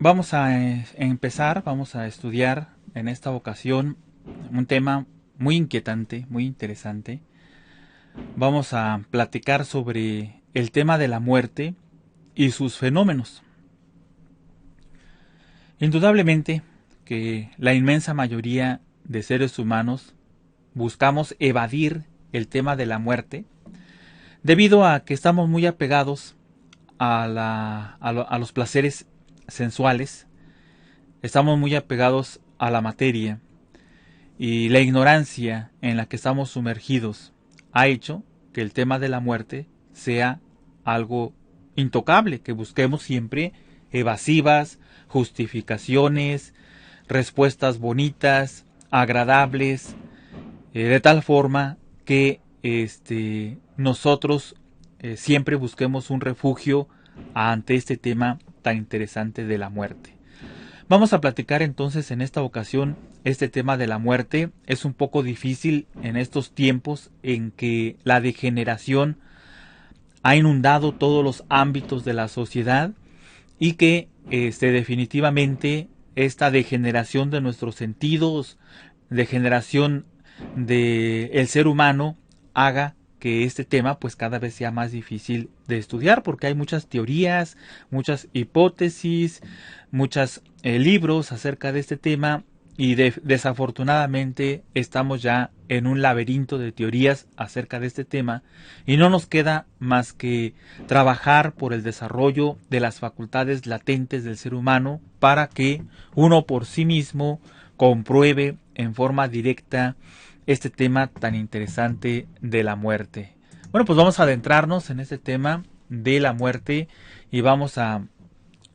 Vamos a empezar, vamos a estudiar en esta ocasión un tema muy inquietante, muy interesante. Vamos a platicar sobre el tema de la muerte y sus fenómenos. Indudablemente que la inmensa mayoría de seres humanos buscamos evadir el tema de la muerte debido a que estamos muy apegados a los placeres sensuales, estamos muy apegados a la materia y la ignorancia en la que estamos sumergidos ha hecho que el tema de la muerte sea algo intocable, que busquemos siempre evasivas, justificaciones, respuestas bonitas, agradables, de tal forma que nosotros siempre busquemos un refugio ante este tema tan interesante de la muerte. Vamos a platicar entonces en esta ocasión este tema de la muerte. Es un poco difícil en estos tiempos en que la degeneración ha inundado todos los ámbitos de la sociedad y que definitivamente esta degeneración de nuestros sentidos, degeneración del ser humano, haga que este tema pues cada vez sea más difícil de estudiar, porque hay muchas teorías, muchas hipótesis, muchos libros acerca de este tema y desafortunadamente estamos ya en un laberinto de teorías acerca de este tema y no nos queda más que trabajar por el desarrollo de las facultades latentes del ser humano para que uno por sí mismo compruebe en forma directa este tema tan interesante de la muerte. Bueno, pues vamos a adentrarnos en este tema de la muerte y vamos a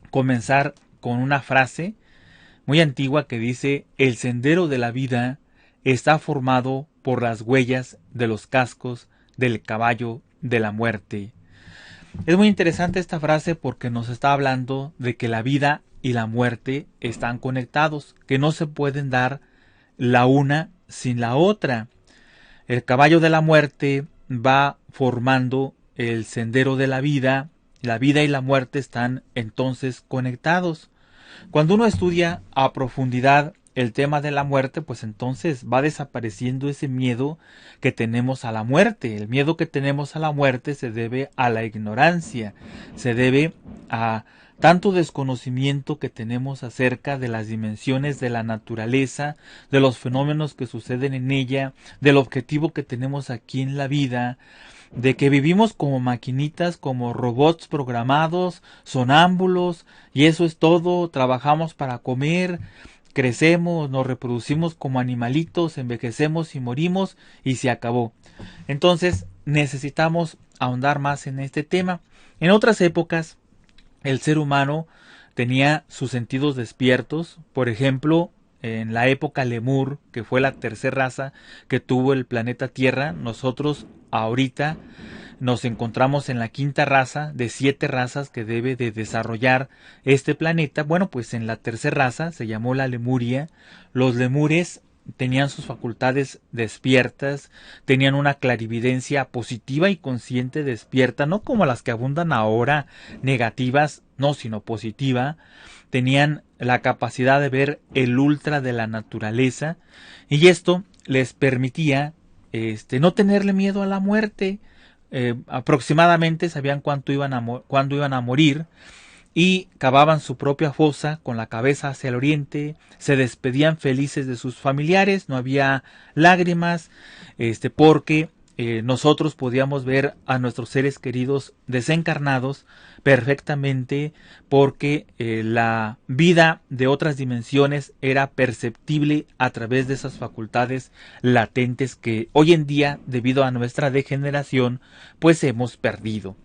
comenzar con una frase muy antigua que dice: el sendero de la vida está formado por las huellas de los cascos del caballo de la muerte. Es muy interesante esta frase porque nos está hablando de que la vida y la muerte están conectados, que no se pueden dar la una sin la otra. El caballo de la muerte va formando el sendero de la vida y la muerte están entonces conectados. Cuando uno estudia a profundidad el tema de la muerte, pues entonces va desapareciendo ese miedo que tenemos a la muerte. El miedo que tenemos a la muerte se debe a la ignorancia, se debe a tanto desconocimiento que tenemos acerca de las dimensiones de la naturaleza, de los fenómenos que suceden en ella, del objetivo que tenemos aquí en la vida, de que vivimos como maquinitas, como robots programados, sonámbulos, y eso es todo. Trabajamos para comer, crecemos, nos reproducimos como animalitos, envejecemos y morimos y se acabó. Entonces necesitamos ahondar más en este tema. En otras épocas el ser humano tenía sus sentidos despiertos. Por ejemplo, en la época Lemur, que fue la tercera raza que tuvo el planeta Tierra, nosotros ahorita nos encontramos en la quinta raza de 7 razas que debe de desarrollar este planeta. Bueno, pues en la tercera raza se llamó la Lemuria. Los lemures tenían sus facultades despiertas, tenían una clarividencia positiva y consciente despierta, no como las que abundan ahora, negativas, no, sino positiva. Tenían la capacidad de ver el ultra de la naturaleza y esto les permitía no tenerle miedo a la muerte. Aproximadamente sabían cuándo iban a morir y cavaban su propia fosa con la cabeza hacia el oriente, se despedían felices de sus familiares, no había lágrimas, porque nosotros podíamos ver a nuestros seres queridos desencarnados perfectamente, porque la vida de otras dimensiones era perceptible a través de esas facultades latentes que hoy en día, debido a nuestra degeneración, pues hemos perdido.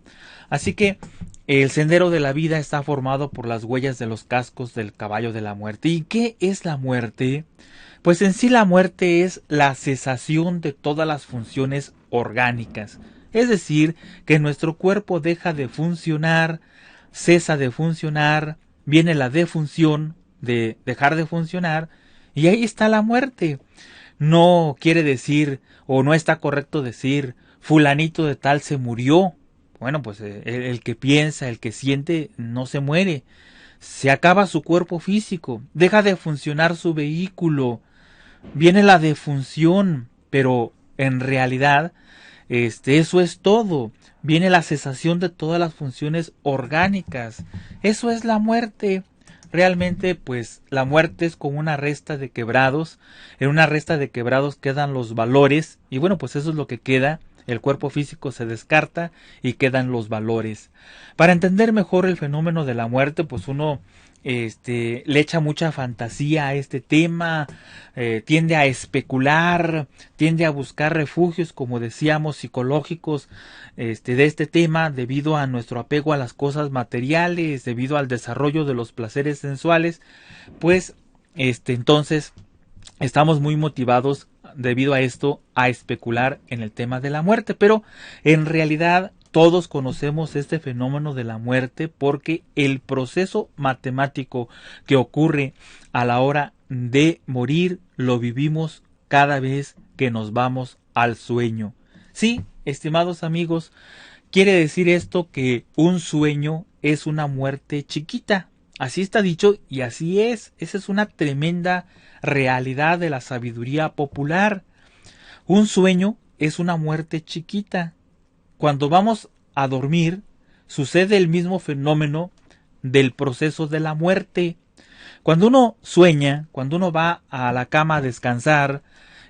Así que el sendero de la vida está formado por las huellas de los cascos del caballo de la muerte. ¿Y qué es la muerte? Pues en sí la muerte es la cesación de todas las funciones orgánicas. Es decir, que nuestro cuerpo deja de funcionar, cesa de funcionar, viene la defunción de dejar de funcionar y ahí está la muerte. No quiere decir, o no está correcto decir, fulanito de tal se murió. Bueno, pues el que piensa, el que siente, no se muere. se acaba su cuerpo físico, deja de funcionar su vehículo, viene la defunción, pero en realidad eso es todo. Viene la cesación de todas las funciones orgánicas. Eso es la muerte. Realmente, pues, la muerte es como una resta de quebrados. En una resta de quebrados quedan los valores. Y bueno, pues eso es lo que queda. El cuerpo físico se descarta y quedan los valores. Para entender mejor el fenómeno de la muerte, pues uno le echa mucha fantasía a este tema, tiende a especular, tiende a buscar refugios, como decíamos, psicológicos de este tema, debido a nuestro apego a las cosas materiales, debido al desarrollo de los placeres sensuales, pues entonces estamos muy motivados debido a esto a especular en el tema de la muerte, pero en realidad todos conocemos este fenómeno de la muerte porque el proceso matemático que ocurre a la hora de morir lo vivimos cada vez que nos vamos al sueño. Sí, estimados amigos, quiere decir esto que un sueño es una muerte chiquita. Así está dicho y así es. Esa es una tremenda realidad de la sabiduría popular. Un sueño es una muerte chiquita. Cuando vamos a dormir, sucede el mismo fenómeno del proceso de la muerte. Cuando uno sueña, cuando uno va a la cama a descansar,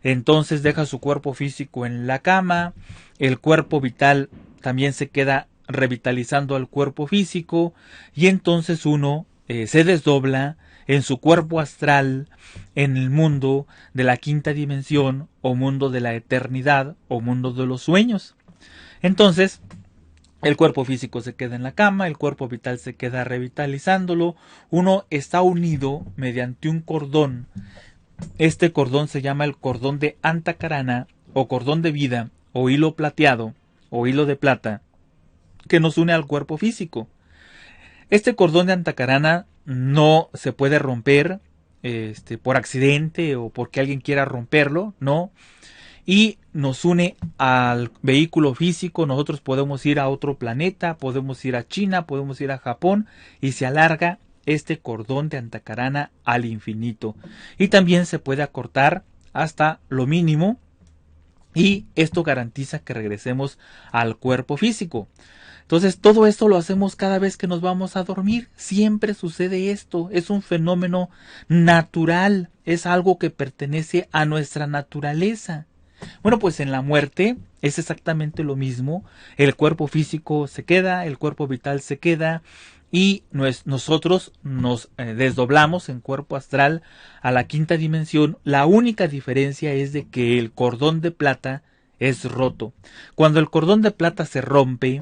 entonces deja su cuerpo físico en la cama, el cuerpo vital también se queda revitalizando al cuerpo físico, y entonces uno se desdobla en su cuerpo astral, en el mundo de la quinta dimensión, o mundo de la eternidad, o mundo de los sueños. Entonces, el cuerpo físico se queda en la cama, el cuerpo vital se queda revitalizándolo, uno está unido mediante un cordón. Este cordón se llama el cordón de Antacarana, o cordón de vida, o hilo plateado, o hilo de plata, que nos une al cuerpo físico. Este cordón de Antacarana no se puede romper por accidente o porque alguien quiera romperlo, no. Y nos une al vehículo físico. Nosotros podemos ir a otro planeta, podemos ir a China, podemos ir a Japón, y se alarga este cordón de Antacarana al infinito. Y también se puede acortar hasta lo mínimo, y esto garantiza que regresemos al cuerpo físico. Entonces todo esto lo hacemos cada vez que nos vamos a dormir. Siempre sucede esto. Es un fenómeno natural. Es algo que pertenece a nuestra naturaleza. Bueno, pues en la muerte es exactamente lo mismo. El cuerpo físico se queda, el cuerpo vital se queda, y nosotros nos desdoblamos en cuerpo astral a la quinta dimensión. La única diferencia es de que el cordón de plata es roto. Cuando el cordón de plata se rompe,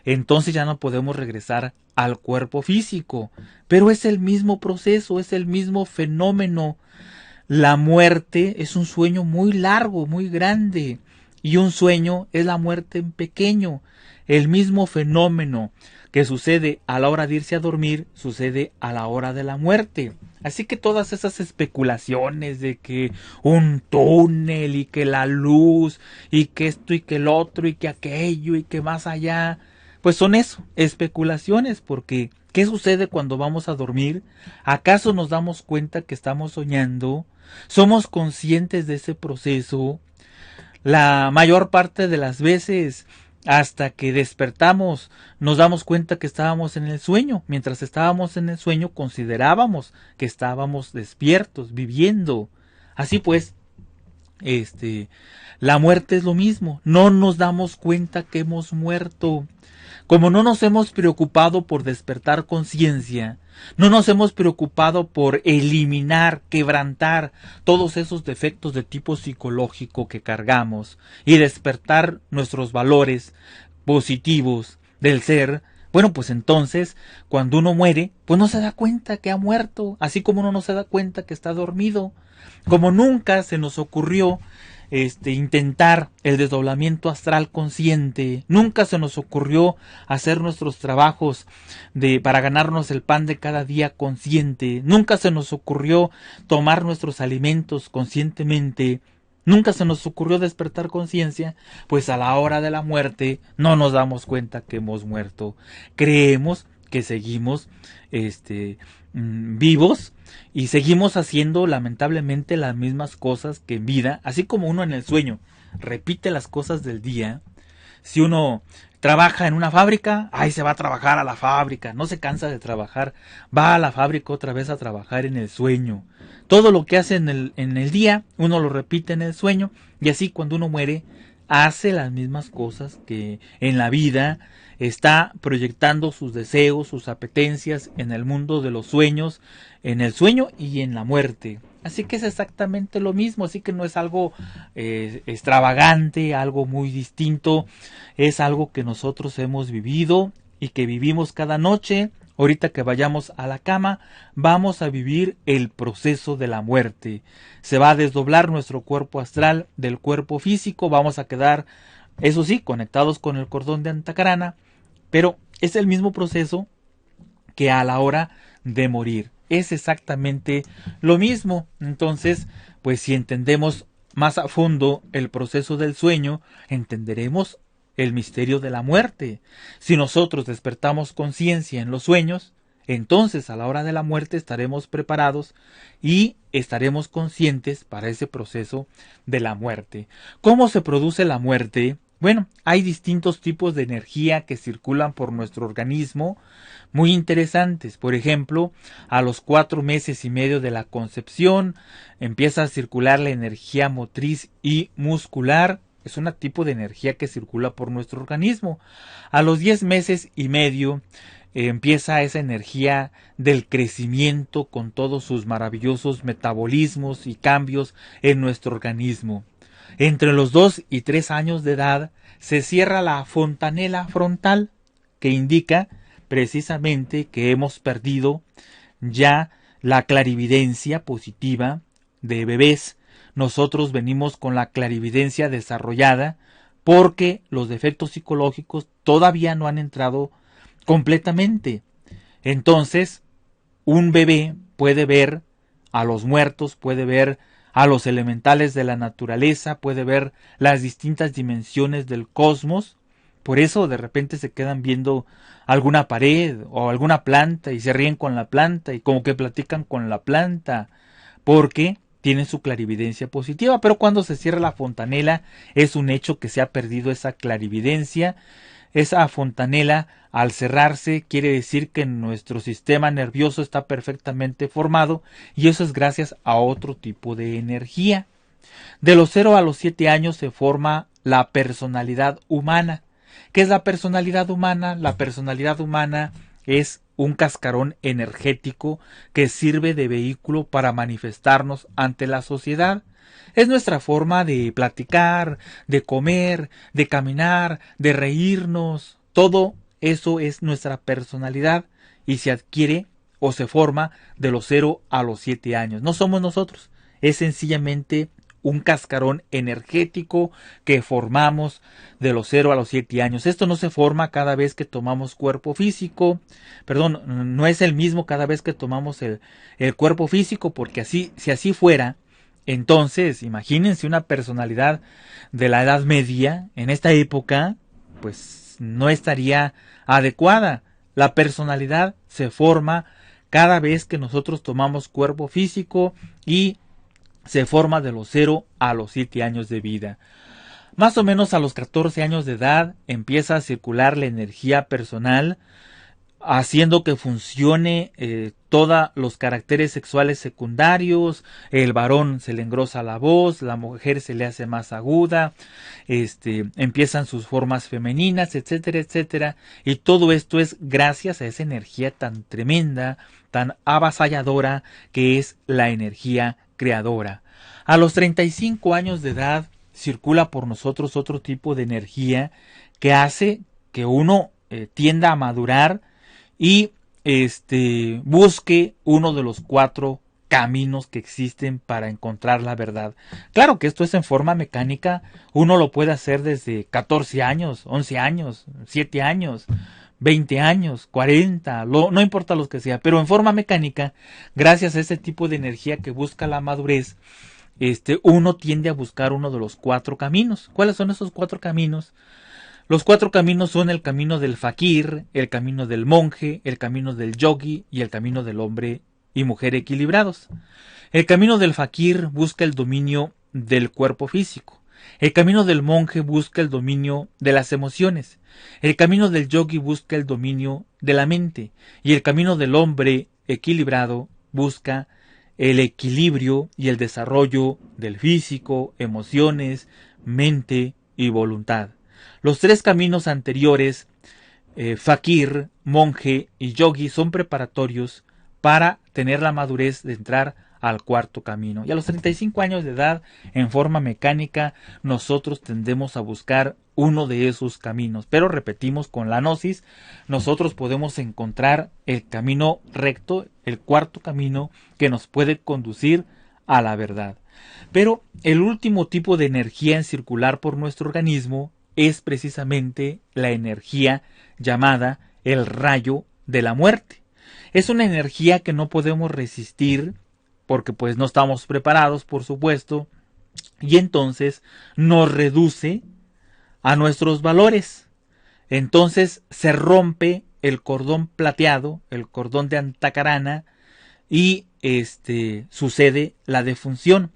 entonces ya no podemos regresar al cuerpo físico. Pero es el mismo proceso, es el mismo fenómeno. La muerte es un sueño muy largo, muy grande, y un sueño es la muerte en pequeño. El mismo fenómeno que sucede a la hora de irse a dormir sucede a la hora de la muerte. Así que todas esas especulaciones de que un túnel y que la luz y que esto y que el otro y que aquello y que más allá, pues son eso, especulaciones, porque ¿qué sucede cuando vamos a dormir? ¿Acaso nos damos cuenta que estamos soñando? ¿Somos conscientes de ese proceso? La mayor parte de las veces, hasta que despertamos, nos damos cuenta que estábamos en el sueño. Mientras estábamos en el sueño, considerábamos que estábamos despiertos, viviendo. Así pues, la muerte es lo mismo. No nos damos cuenta que hemos muerto. Como no nos hemos preocupado por despertar conciencia, no nos hemos preocupado por eliminar, quebrantar todos esos defectos de tipo psicológico que cargamos y despertar nuestros valores positivos del ser, bueno, pues entonces, cuando uno muere, pues no se da cuenta que ha muerto, así como uno no se da cuenta que está dormido. Como nunca se nos ocurrió intentar el desdoblamiento astral consciente, nunca se nos ocurrió hacer nuestros trabajos para ganarnos el pan de cada día consciente, nunca se nos ocurrió tomar nuestros alimentos conscientemente, nunca se nos ocurrió despertar conciencia, pues a la hora de la muerte no nos damos cuenta que hemos muerto. Creemos que seguimos vivos y seguimos haciendo lamentablemente las mismas cosas que en vida, así como uno en el sueño repite las cosas del día. Si uno trabaja en una fábrica, ahí se va a trabajar a la fábrica, no se cansa de trabajar, va a la fábrica otra vez a trabajar en el sueño. Todo lo que hace en el día, uno lo repite en el sueño, y así cuando uno muere, hace las mismas cosas que en la vida, está proyectando sus deseos, sus apetencias en el mundo de los sueños, en el sueño y en la muerte. Así que es exactamente lo mismo, así que no es algo extravagante, algo muy distinto, es algo que nosotros hemos vivido y que vivimos cada noche. Ahorita que vayamos a la cama, vamos a vivir el proceso de la muerte. Se va a desdoblar nuestro cuerpo astral del cuerpo físico, vamos a quedar, eso sí, conectados con el cordón de Antacarana, pero es el mismo proceso que a la hora de morir. Es exactamente lo mismo. Entonces, pues si entendemos más a fondo el proceso del sueño, entenderemos el misterio de la muerte. Si nosotros despertamos conciencia en los sueños, entonces a la hora de la muerte estaremos preparados y estaremos conscientes para ese proceso de la muerte. ¿Cómo se produce la muerte? Bueno, hay distintos tipos de energía que circulan por nuestro organismo, muy interesantes. Por ejemplo, a los 4 meses y medio de la concepción empieza a circular la energía motriz y muscular. Es un tipo de energía que circula por nuestro organismo. A los 10 meses y medio empieza esa energía del crecimiento con todos sus maravillosos metabolismos y cambios en nuestro organismo. Entre los 2 y 3 años de edad se cierra la fontanela frontal, que indica precisamente que hemos perdido ya la clarividencia positiva de bebés. Nosotros venimos con la clarividencia desarrollada porque los defectos psicológicos todavía no han entrado completamente. Entonces, un bebé puede ver a los muertos, puede ver a los elementales de la naturaleza, puede ver las distintas dimensiones del cosmos. Por eso de repente se quedan viendo alguna pared o alguna planta y se ríen con la planta y como que platican con la planta, porque tienen su clarividencia positiva. Pero cuando se cierra la fontanela es un hecho que se ha perdido esa clarividencia. Esa fontanela, al cerrarse, quiere decir que nuestro sistema nervioso está perfectamente formado, y eso es gracias a otro tipo de energía. De los 0 a los 7 años se forma la personalidad humana. ¿Qué es la personalidad humana? La personalidad humana es un cascarón energético que sirve de vehículo para manifestarnos ante la sociedad. Es nuestra forma de platicar, de comer, de caminar, de reírnos. Todo eso es nuestra personalidad y se adquiere o se forma de los 0 a los 7 años. No somos nosotros, es sencillamente un cascarón energético que formamos de los 0 a los 7 años. Esto no se forma cada vez que tomamos cuerpo físico, no es el mismo cada vez que tomamos el cuerpo físico, porque así, si así fuera, entonces imagínense una personalidad de la Edad Media en esta época, pues no estaría adecuada. La personalidad se forma cada vez que nosotros tomamos cuerpo físico y se forma de los 0 a los 7 años de vida. Más o menos a los 14 años de edad empieza a circular la energía personal, haciendo que funcione todos los caracteres sexuales secundarios. El varón se le engrosa la voz, la mujer se le hace más aguda, empiezan sus formas femeninas, etcétera, etcétera. Y todo esto es gracias a esa energía tan tremenda, tan avasalladora, que es la energía creadora. A los 35 años de edad circula por nosotros otro tipo de energía que hace que uno tienda a madurar y busque uno de los 4 caminos que existen para encontrar la verdad. Claro que esto es en forma mecánica, uno lo puede hacer desde 14 años, 11 años, 7 años, 20 años, 40, no importa los que sea, pero en forma mecánica, gracias a ese tipo de energía que busca la madurez, uno tiende a buscar uno de los 4 caminos. ¿Cuáles son esos 4 caminos? Los 4 caminos son el camino del fakir, el camino del monje, el camino del yogi y el camino del hombre y mujer equilibrados. El camino del fakir busca el dominio del cuerpo físico. El camino del monje busca el dominio de las emociones. El camino del yogi busca el dominio de la mente. Y el camino del hombre equilibrado busca el equilibrio y el desarrollo del físico, emociones, mente y voluntad. Los 3 caminos anteriores, fakir, monje y yogi, son preparatorios para tener la madurez de entrar al 4º camino. Y a los 35 años de edad, en forma mecánica, nosotros tendemos a buscar uno de esos caminos. Pero repetimos, con la gnosis, nosotros podemos encontrar el camino recto, el 4º camino que nos puede conducir a la verdad. Pero el último tipo de energía en circular por nuestro organismo es precisamente la energía llamada el rayo de la muerte. Es una energía que no podemos resistir porque pues no estamos preparados, por supuesto, y entonces nos reduce a nuestros valores. Entonces se rompe el cordón plateado, el cordón de Antacarana, y sucede la defunción.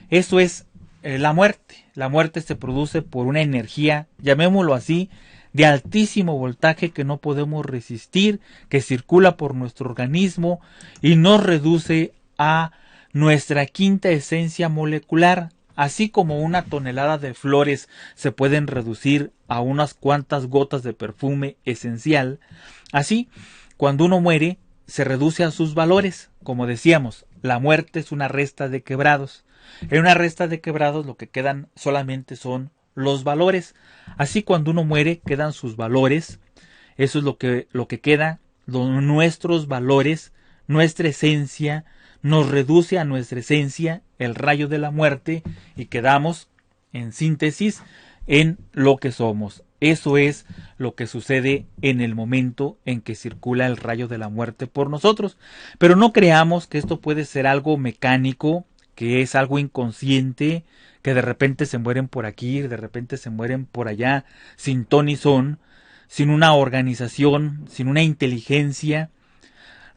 Eso es la muerte. La muerte se produce por una energía, llamémoslo así, de altísimo voltaje que no podemos resistir, que circula por nuestro organismo y nos reduce a nuestra 5ª esencia molecular. Así como una tonelada de flores se pueden reducir a unas cuantas gotas de perfume esencial, así, cuando uno muere, se reduce a sus valores. Como decíamos, la muerte es una resta de quebrados. En una resta de quebrados lo que quedan solamente son los valores. Así, cuando uno muere, quedan sus valores. Eso es lo que queda, nuestros valores, nuestra esencia, nos reduce a nuestra esencia, el rayo de la muerte, y quedamos, en síntesis, en lo que somos. Eso es lo que sucede en el momento en que circula el rayo de la muerte por nosotros. Pero no creamos que esto puede ser algo mecánico, que es algo inconsciente, que de repente se mueren por aquí, de repente se mueren por allá, sin ton y son, sin una organización, sin una inteligencia.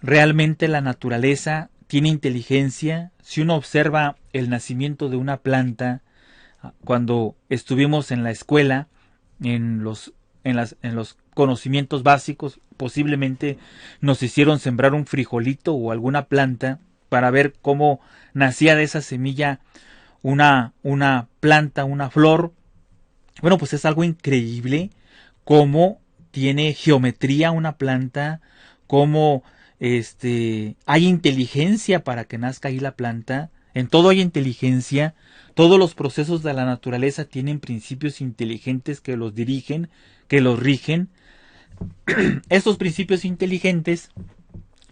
Realmente la naturaleza tiene inteligencia. Si uno observa el nacimiento de una planta, cuando estuvimos en la escuela, en los conocimientos básicos, posiblemente nos hicieron sembrar un frijolito o alguna planta para ver cómo nacía de esa semilla una planta, una flor. Bueno, pues es algo increíble cómo tiene geometría una planta, cómo hay inteligencia para que nazca ahí la planta. En todo hay inteligencia. Todos los procesos de la naturaleza tienen principios inteligentes que los dirigen, que los rigen. Estos principios inteligentes,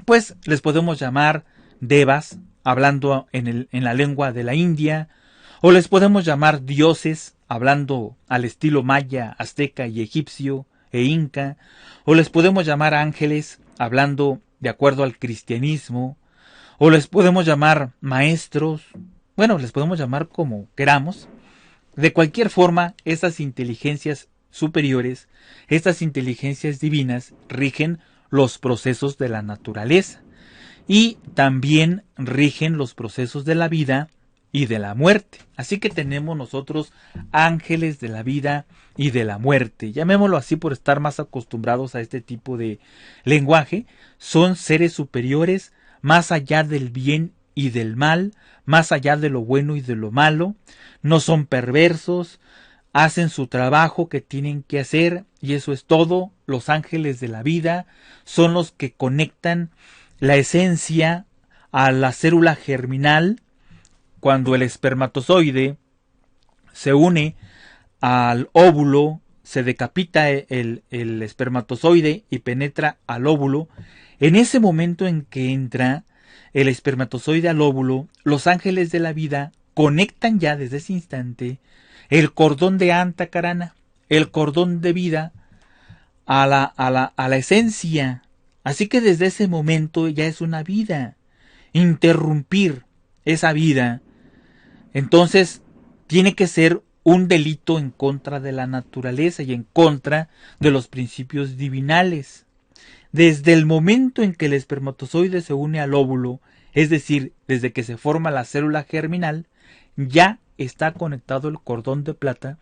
pues les podemos llamar devas, hablando en la lengua de la India, o les podemos llamar dioses, hablando al estilo maya, azteca y egipcio e inca, o les podemos llamar ángeles, hablando de acuerdo al cristianismo, o les podemos llamar maestros, bueno, les podemos llamar como queramos. De cualquier forma, estas inteligencias superiores, estas inteligencias divinas, rigen los procesos de la naturaleza y también rigen los procesos de la vida y de la muerte. Así que tenemos nosotros ángeles de la vida y de la muerte, llamémoslo así por estar más acostumbrados a este tipo de lenguaje. Son seres superiores, más allá del bien y del mal, más allá de lo bueno y de lo malo. No son perversos, hacen su trabajo que tienen que hacer y eso es todo. Los ángeles de la vida son los que conectan la esencia a la célula germinal. Cuando el espermatozoide se une al óvulo, se decapita el espermatozoide y penetra al óvulo. En ese momento en que entra el espermatozoide al óvulo, los ángeles de la vida conectan ya desde ese instante el cordón de Antacarana, el cordón de vida, a la esencia. Así que desde ese momento ya es una vida. Interrumpir esa vida, entonces, tiene que ser un delito en contra de la naturaleza y en contra de los principios divinales. Desde el momento en que el espermatozoide se une al óvulo, es decir, desde que se forma la célula germinal, ya está conectado el cordón de plata,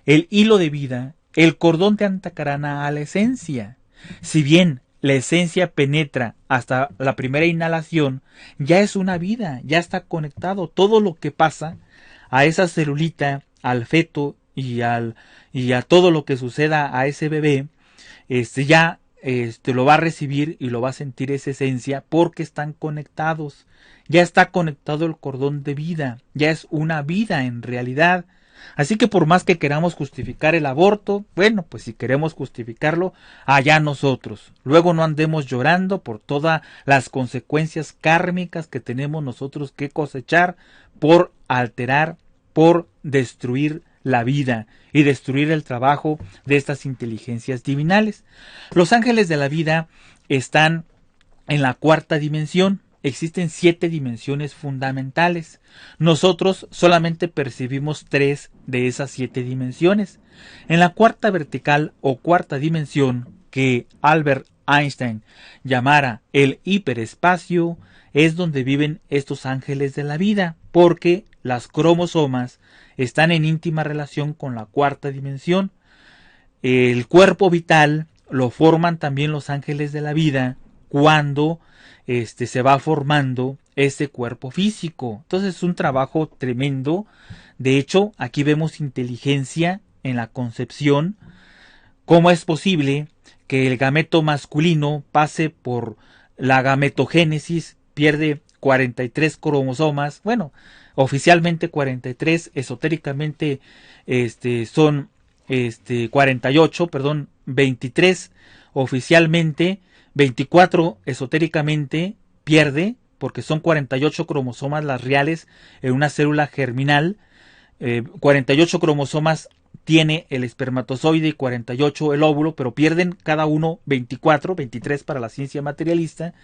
el hilo de vida, el cordón de antacarana a la esencia. Si bien la esencia penetra hasta la primera inhalación, ya es una vida, ya está conectado. Todo lo que pasa a esa celulita, al feto y a todo lo que suceda a ese bebé, ya lo va a recibir y lo va a sentir esa esencia porque están conectados. Ya está conectado el cordón de vida, ya es una vida en realidad. Así que por más que queramos justificar el aborto, bueno, pues si queremos justificarlo, allá nosotros. Luego no andemos llorando por todas las consecuencias kármicas que tenemos nosotros que cosechar por alterar, por destruir la vida y destruir el trabajo de estas inteligencias divinales. Los ángeles de la vida están en la cuarta dimensión. Existen 7 dimensiones fundamentales. Nosotros solamente percibimos 3 de esas 7 dimensiones. En la cuarta vertical o cuarta dimensión, que Albert Einstein llamara el hiperespacio, es donde viven estos ángeles de la vida, porque las cromosomas están en íntima relación con la cuarta dimensión. El cuerpo vital lo forman también los ángeles de la vida cuando se va formando ese cuerpo físico. Entonces es un trabajo tremendo. De hecho, aquí vemos inteligencia en la concepción. ¿Cómo es posible que el gameto masculino pase por la gametogénesis, pierde 43 cromosomas? Bueno, oficialmente 43, esotéricamente son 48, perdón, 23 oficialmente, 24 esotéricamente pierde, porque son 48 cromosomas las reales en una célula germinal. 48 cromosomas tiene el espermatozoide y 48 el óvulo, pero pierden cada uno 24, 23 para la ciencia materialista,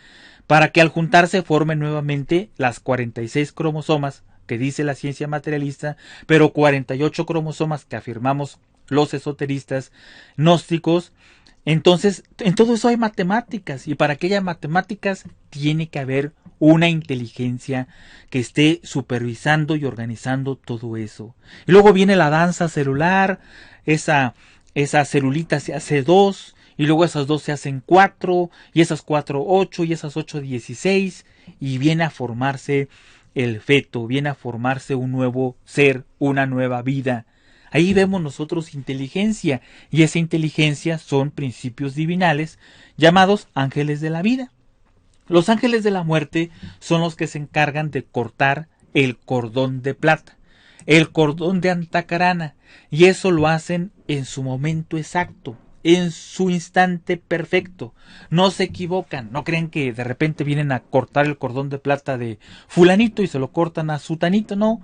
para que al juntarse formen nuevamente las 46 cromosomas que dice la ciencia materialista, pero 48 cromosomas que afirmamos los esoteristas gnósticos. Entonces, en todo eso hay matemáticas, y para que haya matemáticas tiene que haber una inteligencia que esté supervisando y organizando todo eso. Y luego viene la danza celular, esa celulita se hace 2, y luego esas 2 se hacen 4, y esas 4 8, y esas 8 16, y viene a formarse el feto, viene a formarse un nuevo ser, una nueva vida. Ahí vemos nosotros inteligencia, y esa inteligencia son principios divinales llamados ángeles de la vida. Los ángeles de la muerte son los que se encargan de cortar el cordón de plata, el cordón de antacarana, y eso lo hacen en su momento exacto, en su instante perfecto. No se equivocan, no creen que de repente vienen a cortar el cordón de plata de fulanito y se lo cortan a sutanito, no,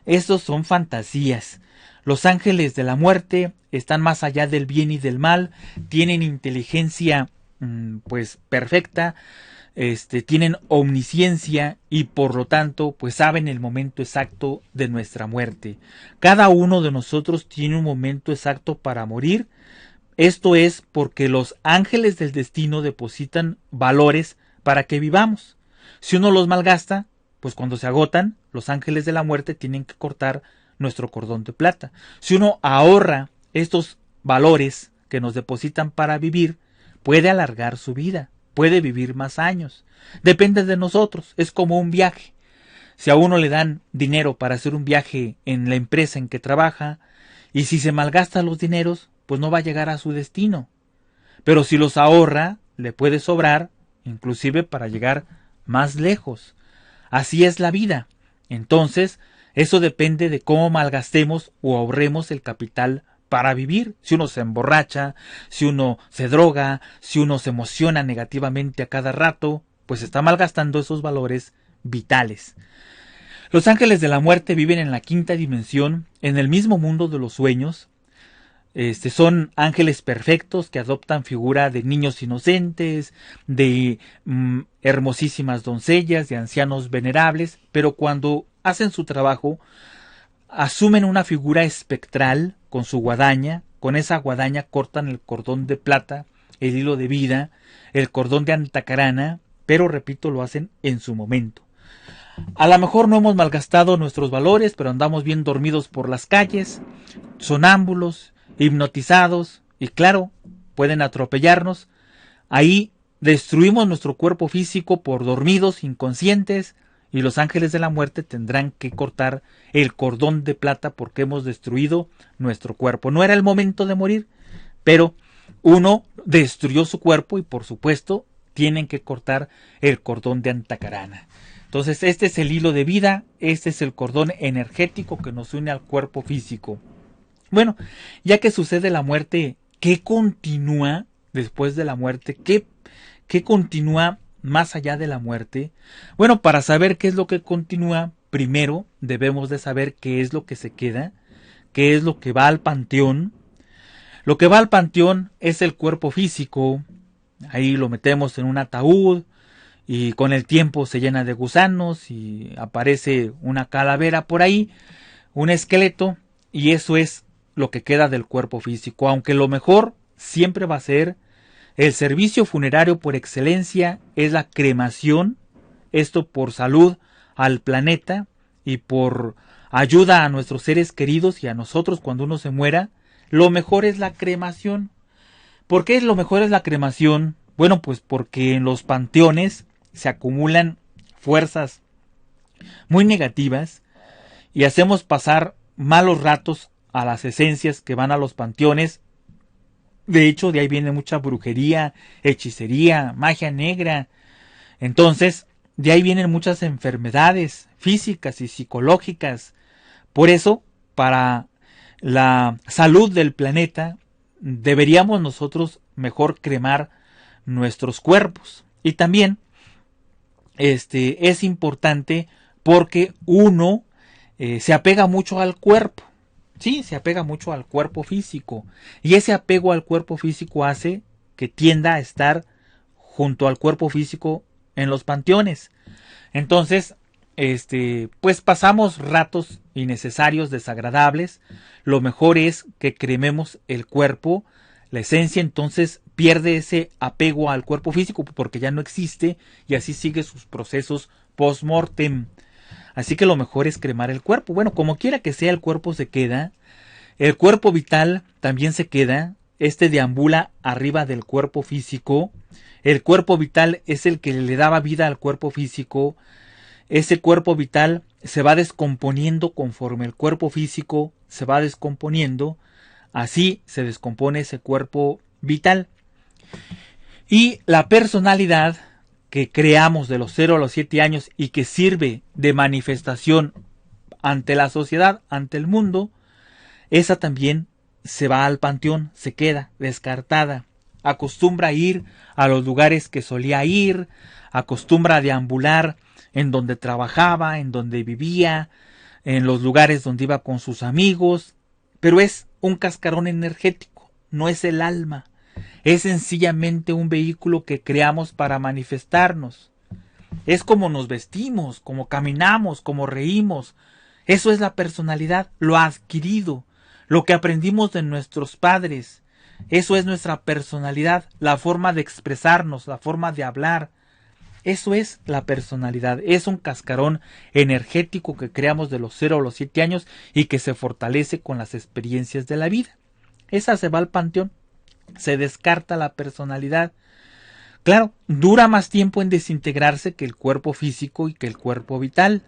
esos son fantasías. Los ángeles de la muerte están más allá del bien y del mal, tienen inteligencia pues perfecta, tienen omnisciencia y por lo tanto pues saben el momento exacto de nuestra muerte. Cada uno de nosotros tiene un momento exacto para morir. Esto es porque los ángeles del destino depositan valores para que vivamos. Si uno los malgasta, pues cuando se agotan, los ángeles de la muerte tienen que cortar nuestro cordón de plata. Si uno ahorra estos valores que nos depositan para vivir, puede alargar su vida, puede vivir más años. Depende de nosotros, es como un viaje. Si a uno le dan dinero para hacer un viaje en la empresa en que trabaja, y si se malgasta los dineros, pues no va a llegar a su destino. Pero si los ahorra, le puede sobrar, inclusive para llegar más lejos. Así es la vida. Entonces, eso depende de cómo malgastemos o ahorremos el capital para vivir. Si uno se emborracha, si uno se droga, si uno se emociona negativamente a cada rato, pues está malgastando esos valores vitales. Los ángeles de la muerte viven en la quinta dimensión, en el mismo mundo de los sueños. Son ángeles perfectos que adoptan figura de niños inocentes, de hermosísimas doncellas, de ancianos venerables, pero cuando hacen su trabajo, asumen una figura espectral con su guadaña, con esa guadaña cortan el cordón de plata, el hilo de vida, el cordón de antacarana, pero repito, lo hacen en su momento. A lo mejor no hemos malgastado nuestros valores, pero andamos bien dormidos por las calles, sonámbulos, hipnotizados, y claro, pueden atropellarnos. Ahí destruimos nuestro cuerpo físico por dormidos, inconscientes, y los ángeles de la muerte tendrán que cortar el cordón de plata porque hemos destruido nuestro cuerpo. No era el momento de morir, pero uno destruyó su cuerpo y por supuesto tienen que cortar el cordón de antacarana. Entonces este es el hilo de vida, este es el cordón energético que nos une al cuerpo físico. Bueno, ya que sucede la muerte, ¿qué continúa después de la muerte? ¿Qué continúa más allá de la muerte? Bueno, para saber qué es lo que continúa, primero debemos de saber qué es lo que se queda, qué es lo que va al panteón. Lo que va al panteón es el cuerpo físico, ahí lo metemos en un ataúd y con el tiempo se llena de gusanos y aparece una calavera por ahí, un esqueleto, y eso es lo que queda del cuerpo físico, aunque lo mejor siempre va a ser el servicio funerario por excelencia es la cremación, esto por salud al planeta y por ayuda a nuestros seres queridos y a nosotros cuando uno se muera. Lo mejor es la cremación. ¿Por qué lo mejor es la cremación? Bueno, pues porque en los panteones se acumulan fuerzas muy negativas y hacemos pasar malos ratos a las esencias que van a los panteones. De hecho, de ahí viene mucha brujería, hechicería, magia negra. Entonces, de ahí vienen muchas enfermedades físicas y psicológicas. Por eso, para la salud del planeta, deberíamos nosotros mejor cremar nuestros cuerpos. Y también, es importante porque uno se apega mucho al cuerpo. Sí, se apega mucho al cuerpo físico y ese apego al cuerpo físico hace que tienda a estar junto al cuerpo físico en los panteones. Entonces, pues pasamos ratos innecesarios, desagradables. Lo mejor es que crememos el cuerpo. La esencia entonces pierde ese apego al cuerpo físico porque ya no existe y así sigue sus procesos post-mortem. Así que lo mejor es cremar el cuerpo. Bueno, como quiera que sea, el cuerpo se queda. El cuerpo vital también se queda. Deambula arriba del cuerpo físico. El cuerpo vital es el que le daba vida al cuerpo físico. Ese cuerpo vital se va descomponiendo conforme el cuerpo físico se va descomponiendo. Así se descompone ese cuerpo vital. Y la personalidad que creamos de los 0 a los 7 años y que sirve de manifestación ante la sociedad, ante el mundo, esa también se va al panteón, se queda descartada. Acostumbra a ir a los lugares que solía ir, acostumbra a deambular en donde trabajaba, en donde vivía, en los lugares donde iba con sus amigos, pero es un cascarón energético, no es el alma. Es sencillamente un vehículo que creamos para manifestarnos. Es como nos vestimos, como caminamos, como reímos. Eso es la personalidad, lo adquirido, lo que aprendimos de nuestros padres. Eso es nuestra personalidad, la forma de expresarnos, la forma de hablar. Eso es la personalidad. Es un cascarón energético que creamos de los 0 a los 7 años y que se fortalece con las experiencias de la vida. Esa se va al panteón. Se descarta la personalidad. Claro, dura más tiempo en desintegrarse que el cuerpo físico y que el cuerpo vital.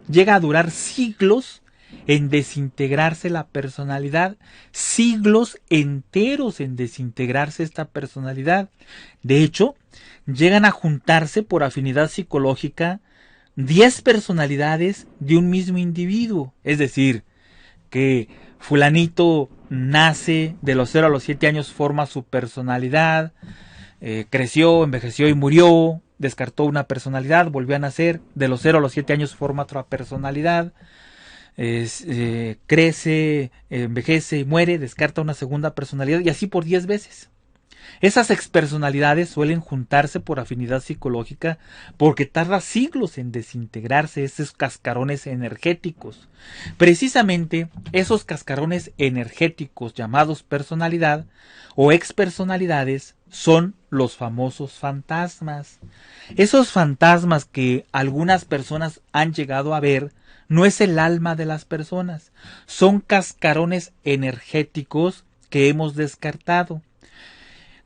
Llega a durar siglos en desintegrarse la personalidad, siglos enteros en desintegrarse esta personalidad. De hecho, llegan a juntarse por afinidad psicológica 10 personalidades de un mismo individuo. Es decir, que fulanito nace, de los 0 a los 7 años forma su personalidad, creció, envejeció y murió, descartó una personalidad, volvió a nacer, de los 0 a los 7 años forma otra personalidad, crece, envejece y muere, descarta una segunda personalidad y así por 10 veces. Esas expersonalidades suelen juntarse por afinidad psicológica porque tarda siglos en desintegrarse esos cascarones energéticos. Precisamente esos cascarones energéticos llamados personalidad o expersonalidades son los famosos fantasmas. Esos fantasmas que algunas personas han llegado a ver no es el alma de las personas, son cascarones energéticos que hemos descartado.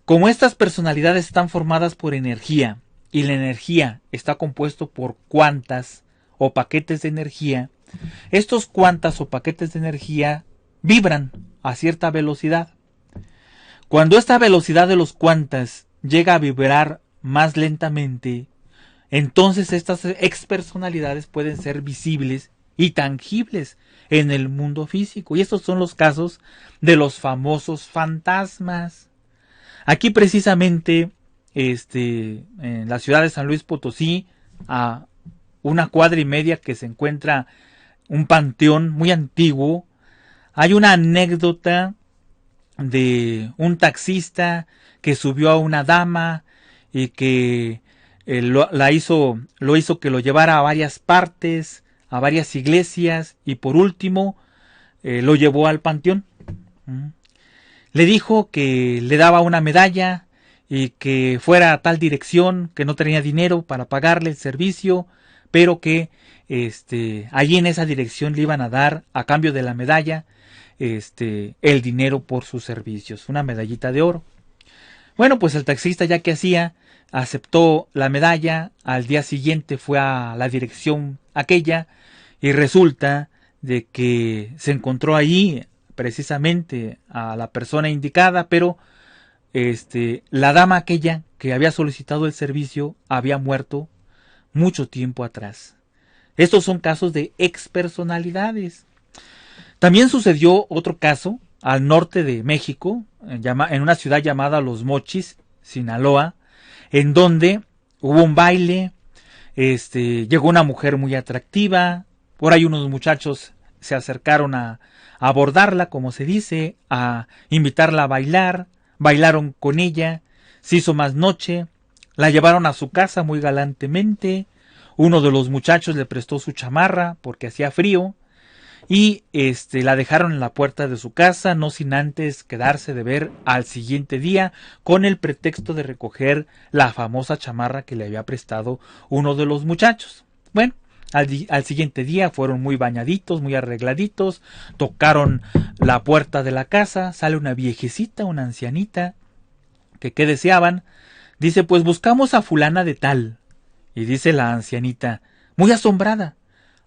Como estas personalidades están formadas por energía y la energía está compuesto por cuantas o paquetes de energía, estos cuantas o paquetes de energía vibran a cierta velocidad. Cuando esta velocidad de los cuantas llega a vibrar más lentamente, entonces estas expersonalidades pueden ser visibles y tangibles en el mundo físico. Y estos son los casos de los famosos fantasmas. Aquí precisamente, en la ciudad de San Luis Potosí, a 1,25 cuadras que se encuentra un panteón muy antiguo, hay una anécdota de un taxista que subió a una dama y que lo hizo que lo llevara a varias partes, a varias iglesias y por último lo llevó al panteón. Le dijo que le daba una medalla y que fuera a tal dirección, que no tenía dinero para pagarle el servicio, pero que allí en esa dirección le iban a dar, a cambio de la medalla, el dinero por sus servicios, una medallita de oro. Bueno, pues el taxista, ya que hacía, aceptó la medalla, al día siguiente fue a la dirección aquella y resulta de que se encontró allí precisamente a la persona indicada, pero la dama aquella que había solicitado el servicio había muerto mucho tiempo atrás. Estos son casos de expersonalidades. También sucedió otro caso al norte de México, en una ciudad llamada Los Mochis, Sinaloa, en donde hubo un baile, llegó una mujer muy atractiva, por ahí unos muchachos se acercaron a abordarla, como se dice, a invitarla a bailar, bailaron con ella, se hizo más noche, la llevaron a su casa muy galantemente, uno de los muchachos le prestó su chamarra porque hacía frío, y la dejaron en la puerta de su casa, no sin antes quedarse de ver al siguiente día con el pretexto de recoger la famosa chamarra que le había prestado uno de los muchachos. Bueno, al siguiente día fueron muy bañaditos, muy arregladitos, tocaron la puerta de la casa, sale una viejecita, una ancianita, que qué deseaban, dice, pues buscamos a fulana de tal, y dice la ancianita, muy asombrada,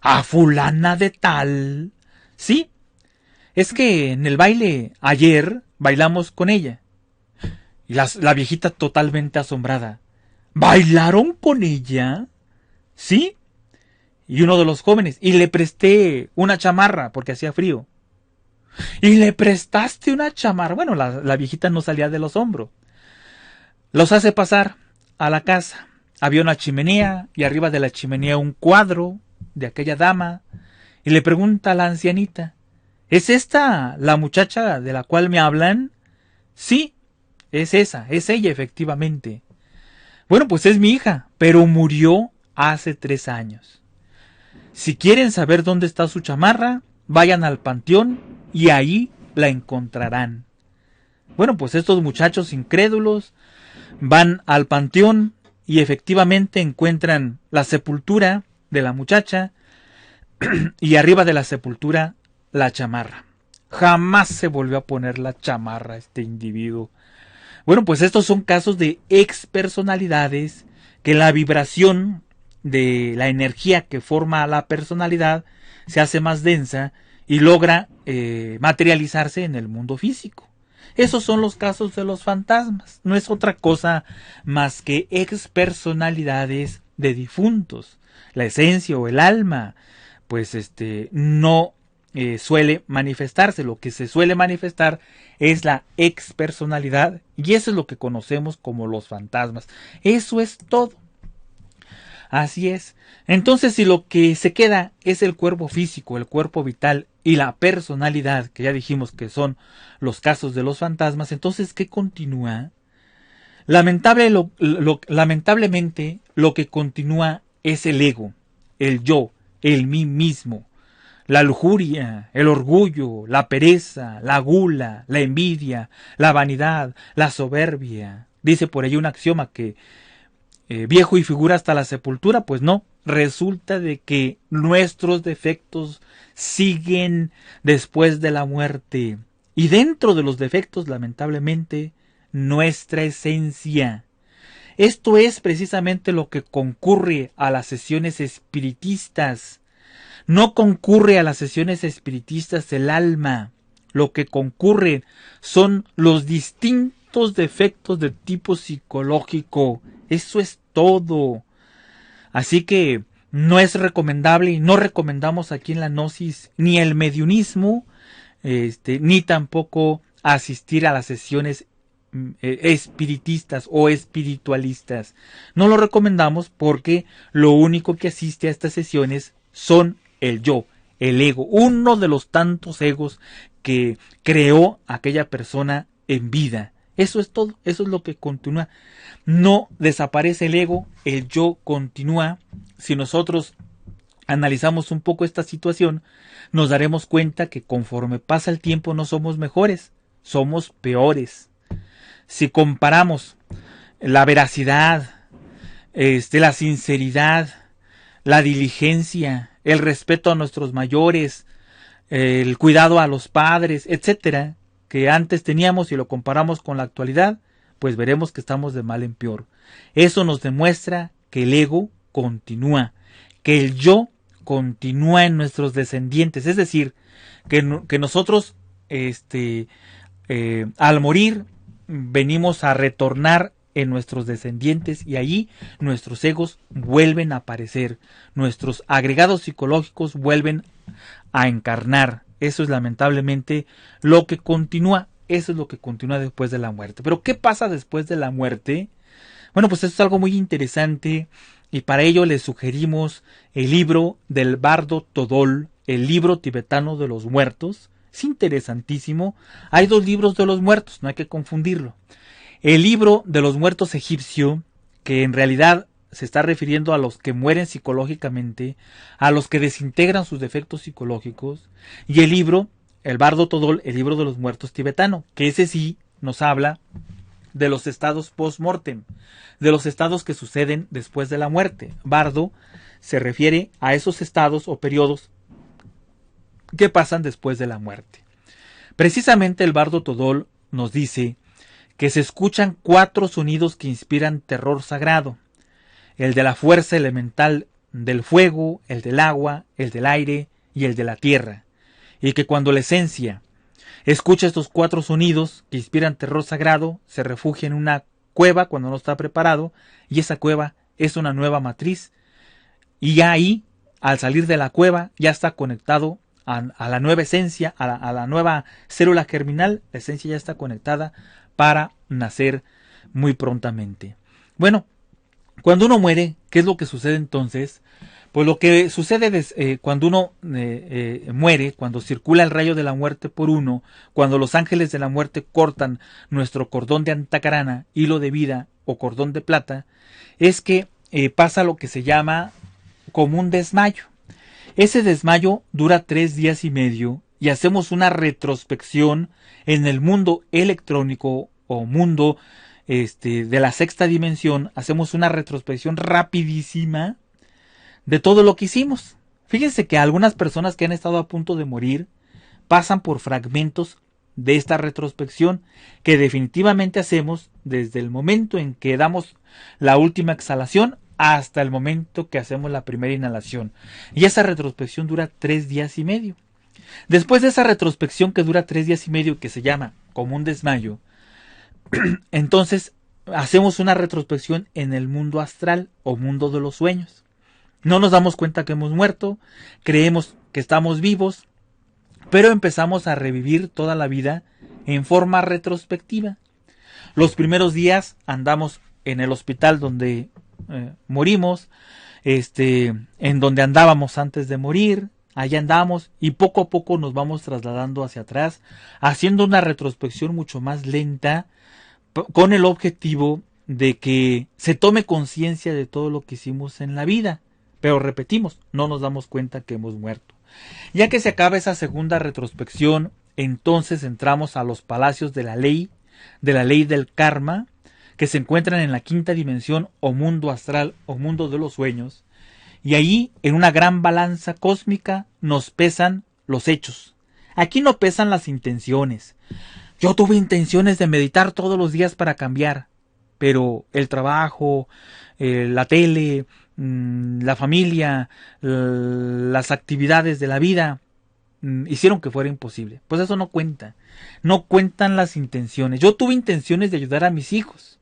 ¿a fulana de tal? Sí, es que en el baile ayer bailamos con ella. Y la viejita totalmente asombrada, ¿bailaron con ella? Sí. Y uno de los jóvenes, y le presté una chamarra porque hacía frío. Y le prestaste una chamarra. Bueno, la viejita no salía del asombro. Los hace pasar a la casa. Había una chimenea y arriba de la chimenea un cuadro de aquella dama. Y le pregunta a la ancianita, ¿es esta la muchacha de la cual me hablan? Sí, es esa, es ella efectivamente. Bueno, pues es mi hija, pero murió hace 3 años. Si quieren saber dónde está su chamarra, vayan al panteón y ahí la encontrarán. Bueno, pues estos muchachos incrédulos van al panteón y efectivamente encuentran la sepultura de la muchacha y arriba de la sepultura la chamarra. Jamás se volvió a poner la chamarra este individuo. Bueno, pues estos son casos de expersonalidades que la vibración de la energía que forma la personalidad se hace más densa y logra materializarse en el mundo físico. Esos son los casos de los fantasmas. No es otra cosa más que expersonalidades de difuntos. La esencia o el alma, pues no suele manifestarse. Lo que se suele manifestar es la expersonalidad y eso es lo que conocemos como los fantasmas. Eso es todo. Así es. Entonces, si lo que se queda es el cuerpo físico, el cuerpo vital y la personalidad, que ya dijimos que son los casos de los fantasmas, entonces, ¿qué continúa? Lamentablemente, lo que continúa es el ego, el yo, el mí mismo, la lujuria, el orgullo, la pereza, la gula, la envidia, la vanidad, la soberbia. Dice por ahí un axioma que viejo y figura hasta la sepultura, pues no. Resulta de que nuestros defectos siguen después de la muerte. Y dentro de los defectos, lamentablemente, nuestra esencia. Esto es precisamente lo que concurre a las sesiones espiritistas. No concurre a las sesiones espiritistas el alma. Lo que concurre son los distintos defectos de tipo psicológico. Eso es todo. Así que no es recomendable y no recomendamos aquí en la Gnosis ni el mediunismo, ni tampoco asistir a las sesiones espiritistas o espiritualistas. No lo recomendamos porque lo único que asiste a estas sesiones son el yo, el ego, uno de los tantos egos que creó aquella persona en vida. Eso es todo, eso es lo que continúa. No desaparece el ego, el yo continúa. Si nosotros analizamos un poco esta situación, nos daremos cuenta que conforme pasa el tiempo no somos mejores, somos peores. Si comparamos la veracidad, la sinceridad, la diligencia, el respeto a nuestros mayores, el cuidado a los padres, etcétera, que antes teníamos y lo comparamos con la actualidad, pues veremos que estamos de mal en peor. Eso nos demuestra que el ego continúa, que el yo continúa en nuestros descendientes, es decir, que nosotros al morir venimos a retornar en nuestros descendientes y allí nuestros egos vuelven a aparecer, nuestros agregados psicológicos vuelven a encarnar. Eso es lamentablemente lo que continúa, eso es lo que continúa después de la muerte. Pero ¿qué pasa después de la muerte? Bueno, pues eso es algo muy interesante y para ello les sugerimos el libro del Bardo Todol, el libro tibetano de los muertos. Es interesantísimo. Hay dos libros de los muertos, no hay que confundirlo. El libro de los muertos egipcio, que en realidad se está refiriendo a los que mueren psicológicamente, a los que desintegran sus defectos psicológicos, y el libro, el Bardo Todol, el libro de los muertos tibetano, que ese sí nos habla de los estados post-mortem, de los estados que suceden después de la muerte. Bardo se refiere a esos estados o periodos que pasan después de la muerte. Precisamente el Bardo Todol nos dice que se escuchan 4 sonidos que inspiran terror sagrado: el de la fuerza elemental del fuego, el del agua, el del aire y el de la tierra, y que cuando la esencia escucha estos 4 sonidos que inspiran terror sagrado, se refugia en una cueva cuando no está preparado, y esa cueva es una nueva matriz, y ya ahí, al salir de la cueva, ya está conectado a la nueva esencia, a la nueva célula germinal. La esencia ya está conectada para nacer muy prontamente. Bueno, cuando uno muere, ¿qué es lo que sucede entonces? Pues lo que sucede cuando uno muere, cuando circula el rayo de la muerte por uno, cuando los ángeles de la muerte cortan nuestro cordón de antacarana, hilo de vida o cordón de plata, es que pasa lo que se llama como un desmayo. Ese desmayo dura 3 días y medio y hacemos una retrospección en el mundo electrónico o mundo de la sexta dimensión. Hacemos una retrospección rapidísima de todo lo que hicimos. Fíjense que algunas personas que han estado a punto de morir pasan por fragmentos de esta retrospección que definitivamente hacemos desde el momento en que damos la última exhalación hasta el momento que hacemos la primera inhalación. Y esa retrospección dura 3 días y medio. Después de esa retrospección que dura 3 días y medio, que se llama como un desmayo, entonces hacemos una retrospección en el mundo astral o mundo de los sueños. No nos damos cuenta que hemos muerto, creemos que estamos vivos, pero empezamos a revivir toda la vida en forma retrospectiva. Los primeros días andamos en el hospital donde morimos, en donde andábamos antes de morir, allá andamos y poco a poco nos vamos trasladando hacia atrás, haciendo una retrospección mucho más lenta, con el objetivo de que se tome conciencia de todo lo que hicimos en la vida. Pero repetimos, no nos damos cuenta que hemos muerto. Ya que se acaba esa segunda retrospección, entonces entramos a los palacios de la ley del karma, que se encuentran en la quinta dimensión o mundo astral o mundo de los sueños. Y ahí, en una gran balanza cósmica, nos pesan los hechos. Aquí no pesan las intenciones. Yo tuve intenciones de meditar todos los días para cambiar, pero el trabajo, la tele, la familia, las actividades de la vida hicieron que fuera imposible. Pues eso no cuenta. No cuentan las intenciones. Yo tuve intenciones de ayudar a mis hijos,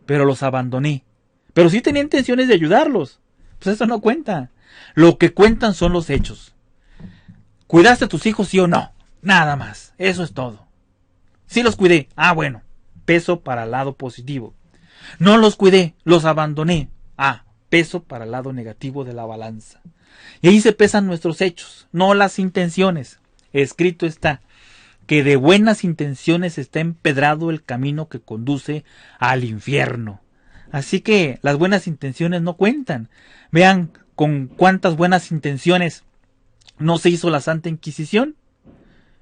pero los abandoné. Pero sí tenía intenciones de ayudarlos. Pues eso no cuenta. Lo que cuentan son los hechos. ¿Cuidaste a tus hijos, sí o no? Nada más. Eso es todo. Sí los cuidé. Ah, bueno. Peso para el lado positivo. No los cuidé. Los abandoné. Ah, peso para el lado negativo de la balanza. Y ahí se pesan nuestros hechos, no las intenciones. Escrito está que de buenas intenciones está empedrado el camino que conduce al infierno. Así que las buenas intenciones no cuentan. Vean con cuántas buenas intenciones no se hizo la Santa Inquisición.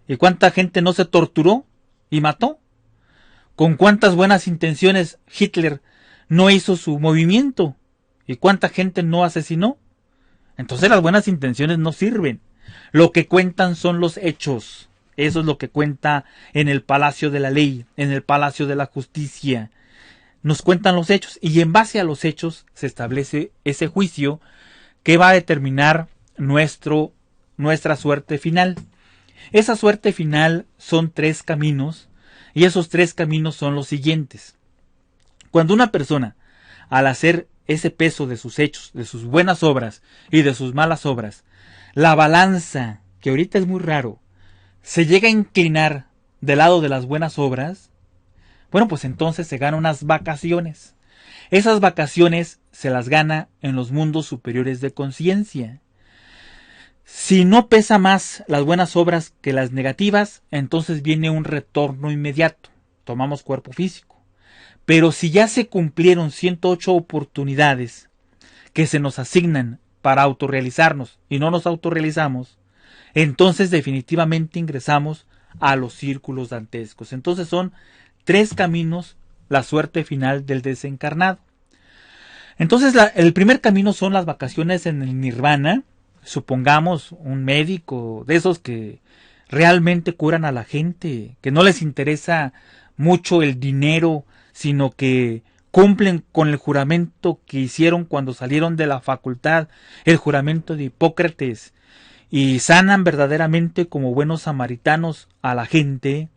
¿Y cuánta gente no se torturó y mató? ¿Con cuántas buenas intenciones Hitler no hizo su movimiento? ¿Y cuánta gente no asesinó? Entonces las buenas intenciones no sirven. Lo que cuentan son los hechos. Eso es lo que cuenta en el palacio de la ley, en el palacio de la justicia. Nos cuentan los hechos y en base a los hechos se establece ese juicio que va a determinar nuestra suerte final. Esa suerte final son 3 caminos y esos 3 caminos son los siguientes. Cuando una persona, al hacer ese peso de sus hechos, de sus buenas obras y de sus malas obras, la balanza, que ahorita es muy raro, se llega a inclinar del lado de las buenas obras, bueno, pues entonces se gana unas vacaciones. Esas vacaciones se las gana en los mundos superiores de conciencia. Si no pesa más las buenas obras que las negativas, entonces viene un retorno inmediato. Tomamos cuerpo físico. Pero si ya se cumplieron 108 oportunidades que se nos asignan para autorrealizarnos y no nos autorrealizamos, entonces definitivamente ingresamos a los círculos dantescos. Entonces son 3 caminos la suerte final del desencarnado. Entonces el primer camino son las vacaciones en el nirvana. Supongamos un médico de esos que realmente curan a la gente, que no les interesa mucho el dinero, sino que cumplen con el juramento que hicieron cuando salieron de la facultad, el juramento de Hipócrates, y sanan verdaderamente como buenos samaritanos a la gente.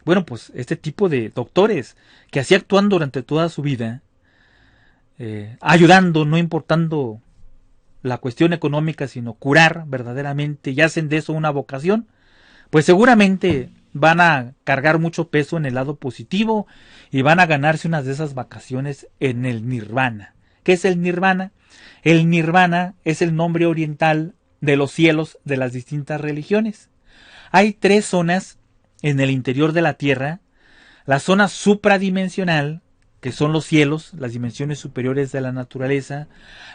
Bueno, pues este tipo de doctores que así actúan durante toda su vida, ayudando, no importando la cuestión económica, sino curar verdaderamente, y hacen de eso una vocación, pues seguramente van a cargar mucho peso en el lado positivo y van a ganarse unas de esas vacaciones en el nirvana. ¿Qué es el nirvana? El nirvana es el nombre oriental de los cielos de las distintas religiones. Hay 3 zonas en el interior de la Tierra: la zona supradimensional, que son los cielos, las dimensiones superiores de la naturaleza;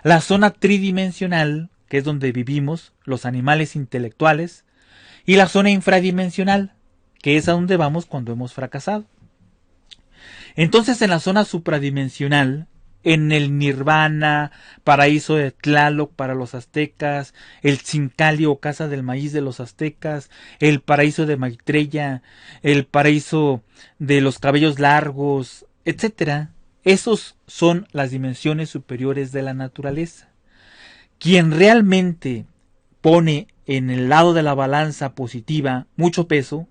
la zona tridimensional, que es donde vivimos, los animales intelectuales; y la zona infradimensional, que es a donde vamos cuando hemos fracasado. Entonces, en la zona supradimensional, en el nirvana, paraíso de Tlaloc para los aztecas, el Tzincali o casa del maíz de los aztecas, el paraíso de Maitreya, el paraíso de los cabellos largos, etcétera, esos son las dimensiones superiores de la naturaleza. Quien realmente pone en el lado de la balanza positiva mucho peso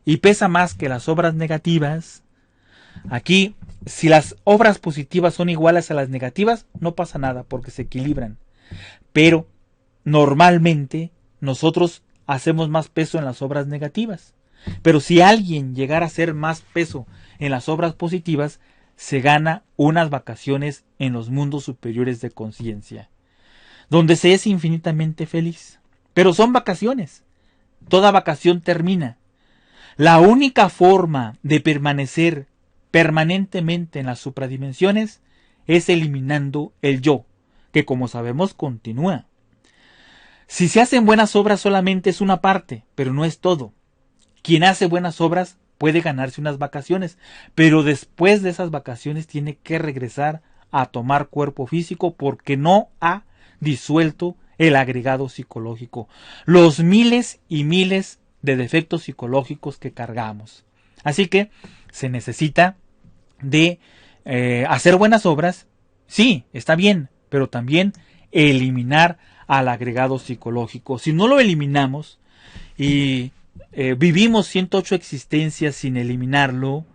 y pesa más que las obras negativas, aquí, si las obras positivas son iguales a las negativas, no pasa nada porque se equilibran. Pero normalmente nosotros hacemos más peso en las obras negativas. Pero si alguien llegara a hacer más peso en las obras positivas, se gana unas vacaciones en los mundos superiores de conciencia, donde se es infinitamente feliz. Pero son vacaciones. Toda vacación termina. La única forma de permanecer permanentemente en las supradimensiones es eliminando el yo, que como sabemos continúa. Si se hacen buenas obras solamente es una parte, pero no es todo. Quien hace buenas obras puede ganarse unas vacaciones, pero después de esas vacaciones tiene que regresar a tomar cuerpo físico porque no ha disuelto el agregado psicológico, los miles y miles de defectos psicológicos que cargamos. Así que se necesita de hacer buenas obras, sí, está bien, pero también eliminar al agregado psicológico. Si no lo eliminamos y vivimos 108 existencias sin eliminarlo,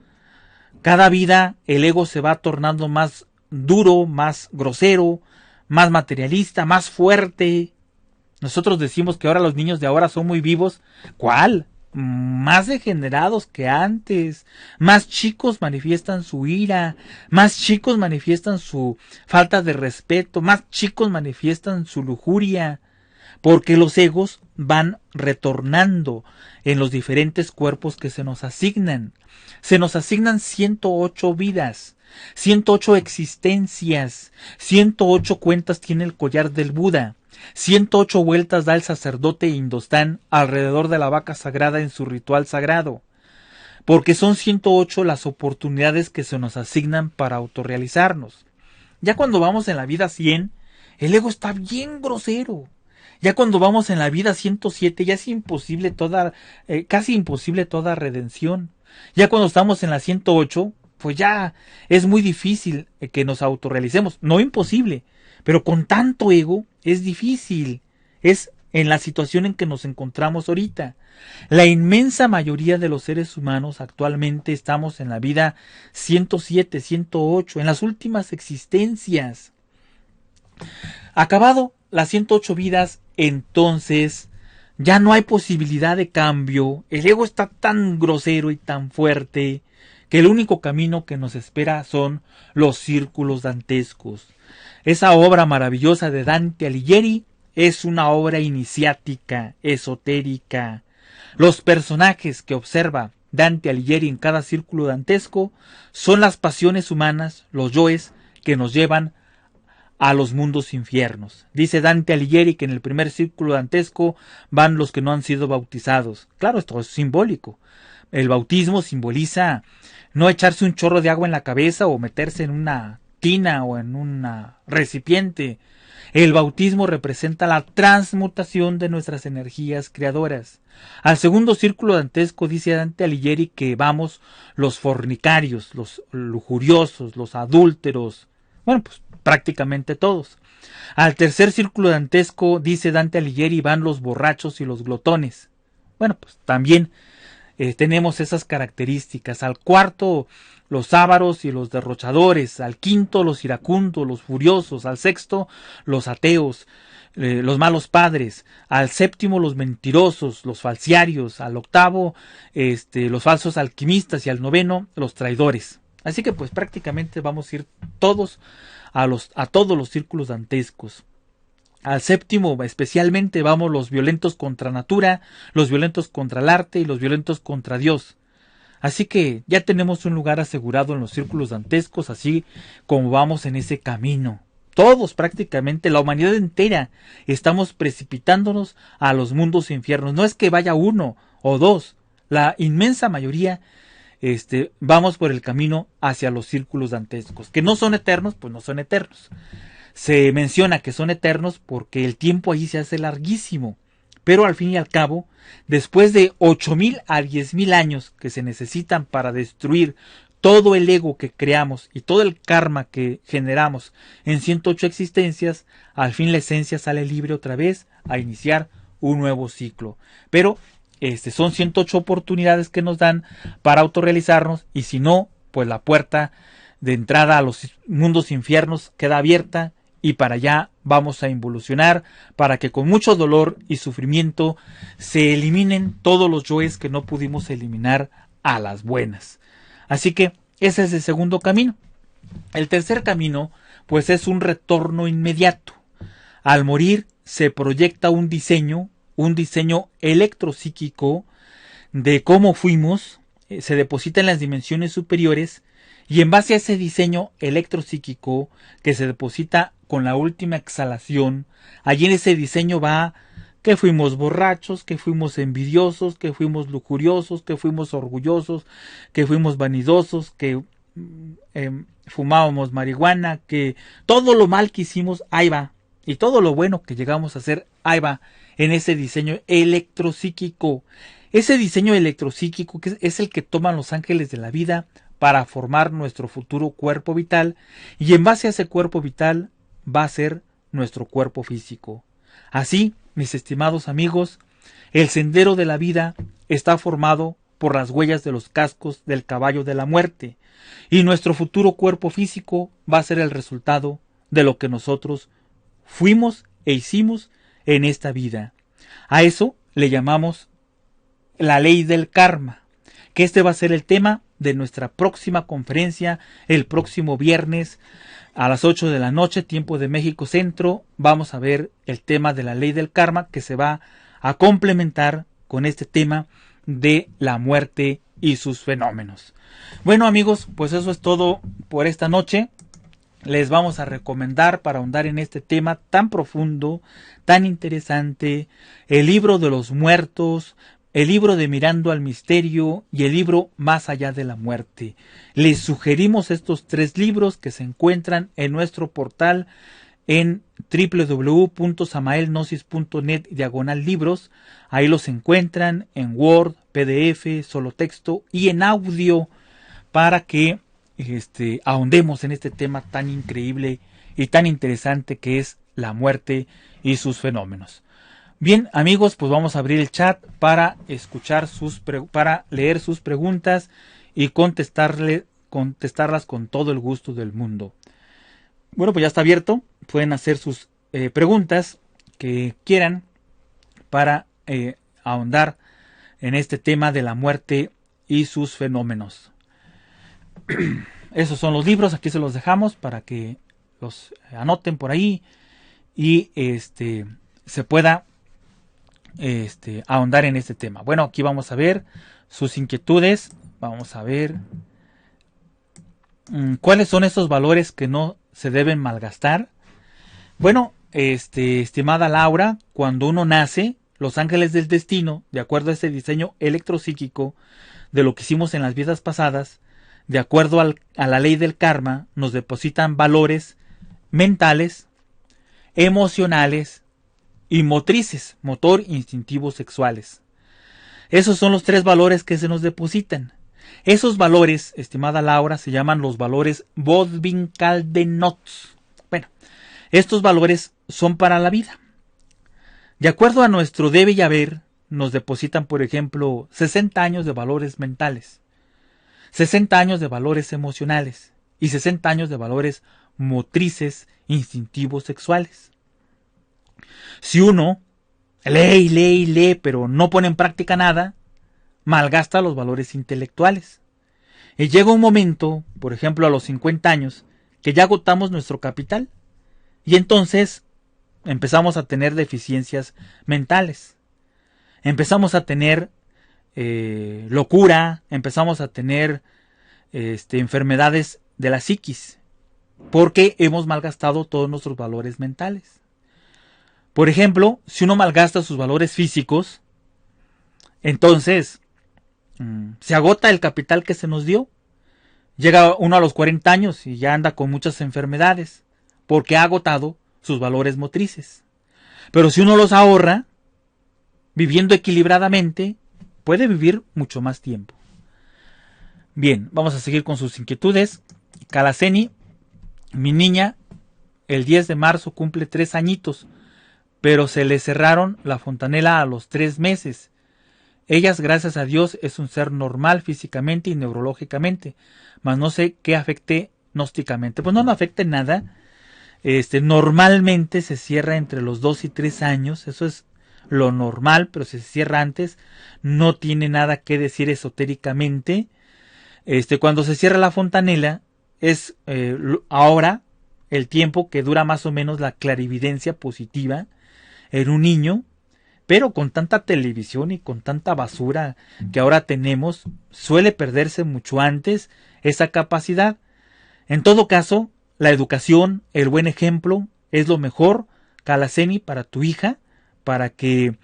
cada vida el ego se va tornando más duro, más grosero, más materialista, más fuerte. Nosotros decimos que ahora los niños de ahora son muy vivos. ¿Cuál? Más degenerados que antes. Más chicos manifiestan su ira. Más chicos manifiestan su falta de respeto. Más chicos manifiestan su lujuria. Porque los egos van retornando en los diferentes cuerpos que se nos asignan. Se nos asignan 108 vidas, 108 existencias, 108 cuentas tiene el collar del Buda, 108 vueltas da el sacerdote Indostán alrededor de la vaca sagrada en su ritual sagrado. Porque son 108 las oportunidades que se nos asignan para autorrealizarnos. Ya cuando vamos en la vida 100, el ego está bien grosero. Ya cuando vamos en la vida 107 ya es imposible casi imposible toda redención. Ya cuando estamos en la 108, pues ya es muy difícil que nos autorrealicemos. No imposible, pero con tanto ego es difícil. Es en la situación en que nos encontramos ahorita. La inmensa mayoría de los seres humanos actualmente estamos en la vida 107, 108, en las últimas existencias. Acabado las 108 vidas, entonces ya no hay posibilidad de cambio. El ego está tan grosero y tan fuerte que el único camino que nos espera son los círculos dantescos. Esa obra maravillosa de Dante Alighieri es una obra iniciática, esotérica. Los personajes que observa Dante Alighieri en cada círculo dantesco son las pasiones humanas, los yoes que nos llevan a los mundos infiernos. Dice Dante Alighieri que en el primer círculo dantesco van los que no han sido bautizados. Claro, esto es simbólico. El bautismo simboliza no echarse un chorro de agua en la cabeza o meterse en una tina o en un recipiente. El bautismo representa la transmutación de nuestras energías creadoras. Al segundo círculo dantesco dice Dante Alighieri que vamos los fornicarios, los lujuriosos, los adúlteros, bueno, pues prácticamente todos. Al tercer círculo dantesco, dice Dante Alighieri, van los borrachos y los glotones. Bueno, pues también tenemos esas características. Al cuarto, los ávaros y los derrochadores. Al quinto, los iracundos, los furiosos. Al sexto, los ateos, los malos padres. Al séptimo, los mentirosos, los falsiarios. Al octavo, los falsos alquimistas. Y al noveno, los traidores. Así que pues prácticamente vamos a ir todos a todos los círculos dantescos. Al séptimo especialmente vamos los violentos contra natura, los violentos contra el arte y los violentos contra Dios. Así que ya tenemos un lugar asegurado en los círculos dantescos, así como vamos en ese camino. Todos prácticamente, la humanidad entera, estamos precipitándonos a los mundos infiernos. No es que vaya uno o dos, la inmensa mayoría vamos por el camino hacia los círculos dantescos. Que no son eternos, pues no son eternos. Se menciona que son eternos porque el tiempo allí se hace larguísimo. Pero al fin y al cabo, después de 8,000 a 10,000 años que se necesitan para destruir todo el ego que creamos y todo el karma que generamos en 108 existencias, al fin la esencia sale libre otra vez a iniciar un nuevo ciclo. Pero son 108 oportunidades que nos dan para autorrealizarnos, y si no, pues la puerta de entrada a los mundos infiernos queda abierta y para allá vamos a involucionar para que con mucho dolor y sufrimiento se eliminen todos los yoes que no pudimos eliminar a las buenas. Así que ese es el segundo camino. El tercer camino pues es un retorno inmediato. Al morir se proyecta un diseño electropsíquico de cómo fuimos, se deposita en las dimensiones superiores Y en base a ese diseño electropsíquico que se deposita con la última exhalación, allí en ese diseño va que fuimos borrachos, que fuimos envidiosos, que fuimos lujuriosos, que fuimos orgullosos, que fuimos vanidosos, que fumábamos marihuana, que todo lo mal que hicimos, ahí va. Y todo lo bueno que llegamos a hacer, ahí va, en ese diseño electropsíquico. Ese diseño electropsíquico que es el que toman los ángeles de la vida para formar nuestro futuro cuerpo vital, y en base a ese cuerpo vital va a ser nuestro cuerpo físico. Así, mis estimados amigos, el sendero de la vida está formado por las huellas de los cascos del caballo de la muerte, y nuestro futuro cuerpo físico va a ser el resultado de lo que nosotros fuimos e hicimos en esta vida. A eso le llamamos la ley del karma, que este va a ser el tema de nuestra próxima conferencia el próximo viernes a las 8 de la noche, tiempo de México Centro. Vamos a ver el tema de la ley del karma, que se va a complementar con este tema de la muerte y sus fenómenos. Bueno, amigos, pues eso es todo por esta noche. Les vamos a recomendar, para ahondar en este tema tan profundo, tan interesante, el libro de los muertos, el libro de Mirando al Misterio y el libro Más allá de la muerte. Les sugerimos estos 3 libros que se encuentran en nuestro portal en www.samaelgnosis.net/libros. Ahí los encuentran en Word, PDF, solo texto y en audio, para que ahondemos en este tema tan increíble y tan interesante que es la muerte y sus fenómenos. Bien, amigos, pues vamos a abrir el chat para escuchar para leer sus preguntas y contestarlas con todo el gusto del mundo. Bueno, pues ya está abierto. Pueden hacer sus preguntas que quieran para ahondar en este tema de la muerte y sus fenómenos. Esos son los libros, aquí se los dejamos para que los anoten por ahí y se pueda ahondar en este tema. Bueno, aquí vamos a ver sus inquietudes. Vamos a ver cuáles son esos valores que no se deben malgastar. Bueno, estimada Laura, cuando uno nace, los ángeles del destino, de acuerdo a ese diseño electropsíquico de lo que hicimos en las vidas pasadas, de acuerdo a la ley del karma, nos depositan valores mentales, emocionales y motrices, motor, instintivos, sexuales. Esos son los 3 valores que se nos depositan. Esos valores, estimada Laura, se llaman los valores Bödvinkel-de-Nots. Bueno, estos valores son para la vida. De acuerdo a nuestro debe y haber, nos depositan, por ejemplo, 60 años de valores mentales, 60 años de valores emocionales y 60 años de valores motrices, instintivos, sexuales. Si uno lee, pero no pone en práctica nada, malgasta los valores intelectuales. Y llega un momento, por ejemplo a los 50 años, que ya agotamos nuestro capital y entonces empezamos a tener deficiencias mentales. Empezamos a tener locura, empezamos a tener enfermedades de la psiquis, porque hemos malgastado todos nuestros valores mentales. Por ejemplo, si uno malgasta sus valores físicos, entonces se agota el capital que se nos dio. Llega uno a los 40 años y ya anda con muchas enfermedades, porque ha agotado sus valores motrices. Pero si uno los ahorra, viviendo equilibradamente, puede vivir mucho más tiempo. Bien, vamos a seguir con sus inquietudes. Calaceni, mi niña, el 10 de marzo cumple 3 añitos, pero se le cerraron la fontanela a los 3 meses. Ellas, gracias a Dios, es un ser normal físicamente y neurológicamente, mas no sé qué afecte gnósticamente. Pues no afecta en nada. Normalmente se cierra entre los 2 y 3 años, eso es lo normal, pero si se cierra antes, no tiene nada que decir esotéricamente. Cuando se cierra la fontanela, es ahora el tiempo que dura más o menos la clarividencia positiva en un niño pero con tanta televisión y con tanta basura que ahora tenemos, suele perderse mucho antes esa capacidad. En todo caso, la educación, el buen ejemplo, es lo mejor, Kalaceni, para tu hija, para que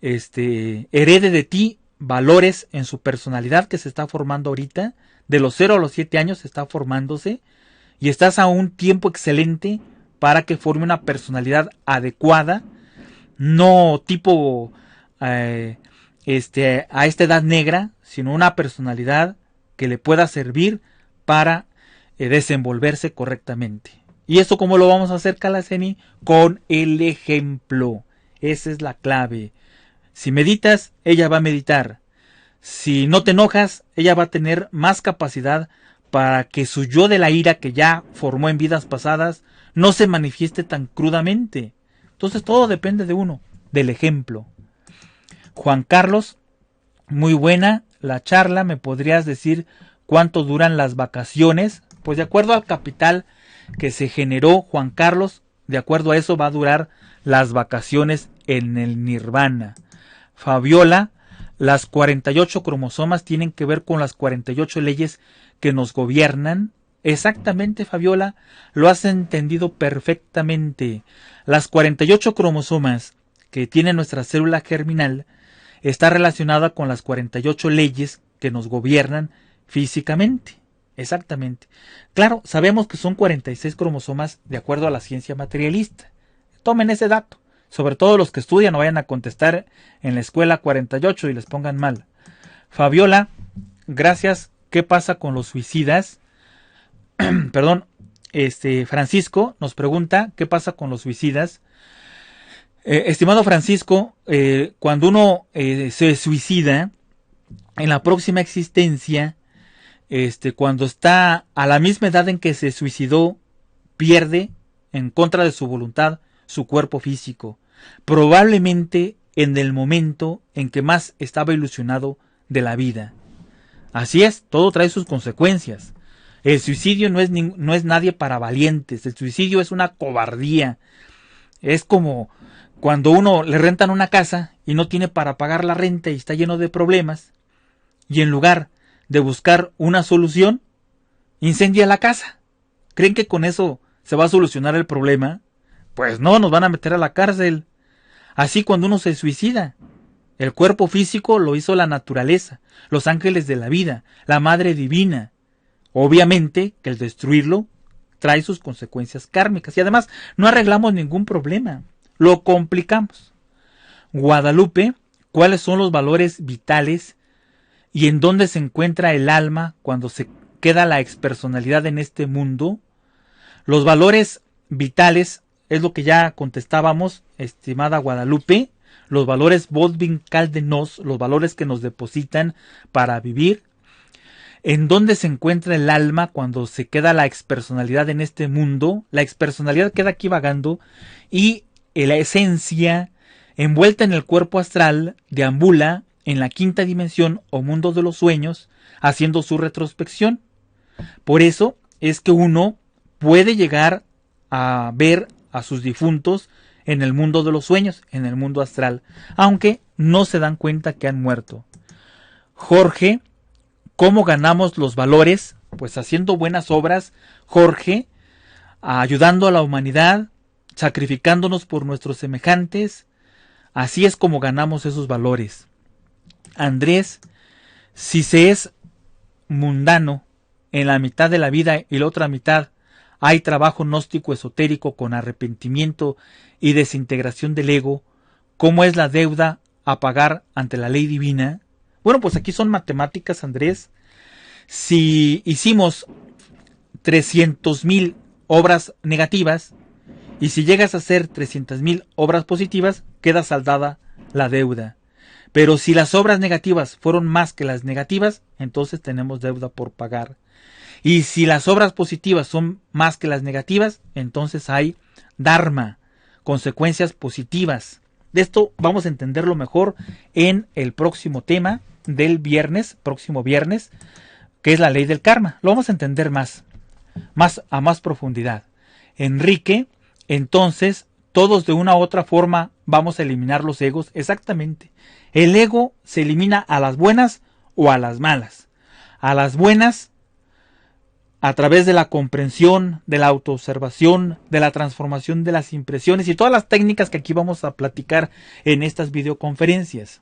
herede de ti valores en su personalidad que se está formando ahorita. De los 0 a los 7 años está formándose y estás a un tiempo excelente para que forme una personalidad adecuada, no tipo a esta edad negra, sino una personalidad que le pueda servir para desenvolverse correctamente. ¿Y esto cómo lo vamos a hacer, Kalaceni? Con el ejemplo. Esa es la clave. Si meditas, ella va a meditar. Si no te enojas, ella va a tener más capacidad para que su yo de la ira que ya formó en vidas pasadas no se manifieste tan crudamente. Entonces todo depende de uno, del ejemplo. Juan Carlos, muy buena la charla. ¿Me podrías decir cuánto duran las vacaciones? Pues de acuerdo al capital que se generó, Juan Carlos, de acuerdo a eso va a durar las vacaciones en el nirvana. Fabiola, las 48 cromosomas tienen que ver con las 48 leyes que nos gobiernan. Exactamente, Fabiola, lo has entendido perfectamente. Las 48 cromosomas que tiene nuestra célula germinal está relacionada con las 48 leyes que nos gobiernan físicamente. Exactamente. Claro, sabemos que son 46 cromosomas de acuerdo a la ciencia materialista. Tomen ese dato. Sobre todo los que estudian, no vayan a contestar en la escuela 48 y les pongan mal. Fabiola, gracias. ¿Qué pasa con los suicidas? Perdón, Francisco nos pregunta, ¿qué pasa con los suicidas? Estimado Francisco, cuando uno se suicida, en la próxima existencia, cuando está a la misma edad en que se suicidó, pierde, en contra de su voluntad, su cuerpo físico, probablemente en el momento en que más estaba ilusionado de la vida. Así es, todo trae sus consecuencias. El suicidio no es nadie para valientes, el suicidio es una cobardía. Es como cuando uno le rentan una casa y no tiene para pagar la renta y está lleno de problemas, y en lugar de buscar una solución, incendia la casa. ¿Creen que con eso se va a solucionar el problema? Pues no, nos van a meter a la cárcel. Así cuando uno se suicida. El cuerpo físico lo hizo la naturaleza, los ángeles de la vida, la Madre Divina. Obviamente que el destruirlo trae sus consecuencias kármicas y además no arreglamos ningún problema, lo complicamos. Guadalupe, ¿cuáles son los valores vitales y en dónde se encuentra el alma cuando se queda la expersonalidad en este mundo? Los valores vitales es lo que ya contestábamos, estimada Guadalupe, los valores Bodvin Caldenos, los valores que nos depositan para vivir. ¿En dónde se encuentra el alma cuando se queda la expersonalidad en este mundo? La expersonalidad queda aquí vagando y la esencia, envuelta en el cuerpo astral, deambula en la quinta dimensión o mundo de los sueños, haciendo su retrospección. Por eso es que uno puede llegar a ver a sus difuntos en el mundo de los sueños, en el mundo astral, aunque no se dan cuenta que han muerto. Jorge, ¿cómo ganamos los valores? Pues haciendo buenas obras, Jorge, ayudando a la humanidad, sacrificándonos por nuestros semejantes. Así es como ganamos esos valores. Andrés, si se es mundano en la mitad de la vida y la otra mitad hay trabajo gnóstico esotérico con arrepentimiento y desintegración del ego, ¿cómo es la deuda a pagar ante la ley divina? Bueno, pues aquí son matemáticas, Andrés. Si hicimos 300,000 obras negativas y si llegas a hacer 300,000 obras positivas, queda saldada la deuda. Pero si las obras negativas fueron más que las negativas, entonces tenemos deuda por pagar. Y si las obras positivas son más que las negativas, entonces hay dharma, consecuencias positivas. De esto vamos a entenderlo mejor en el próximo tema del próximo viernes, que es la ley del karma. Lo vamos a entender más a más profundidad. Enrique, entonces todos de una u otra forma vamos a eliminar los egos. Exactamente. El ego se elimina a las buenas o a las malas. A las buenas, a través de la comprensión, de la autoobservación, de la transformación de las impresiones y todas las técnicas que aquí vamos a platicar en estas videoconferencias.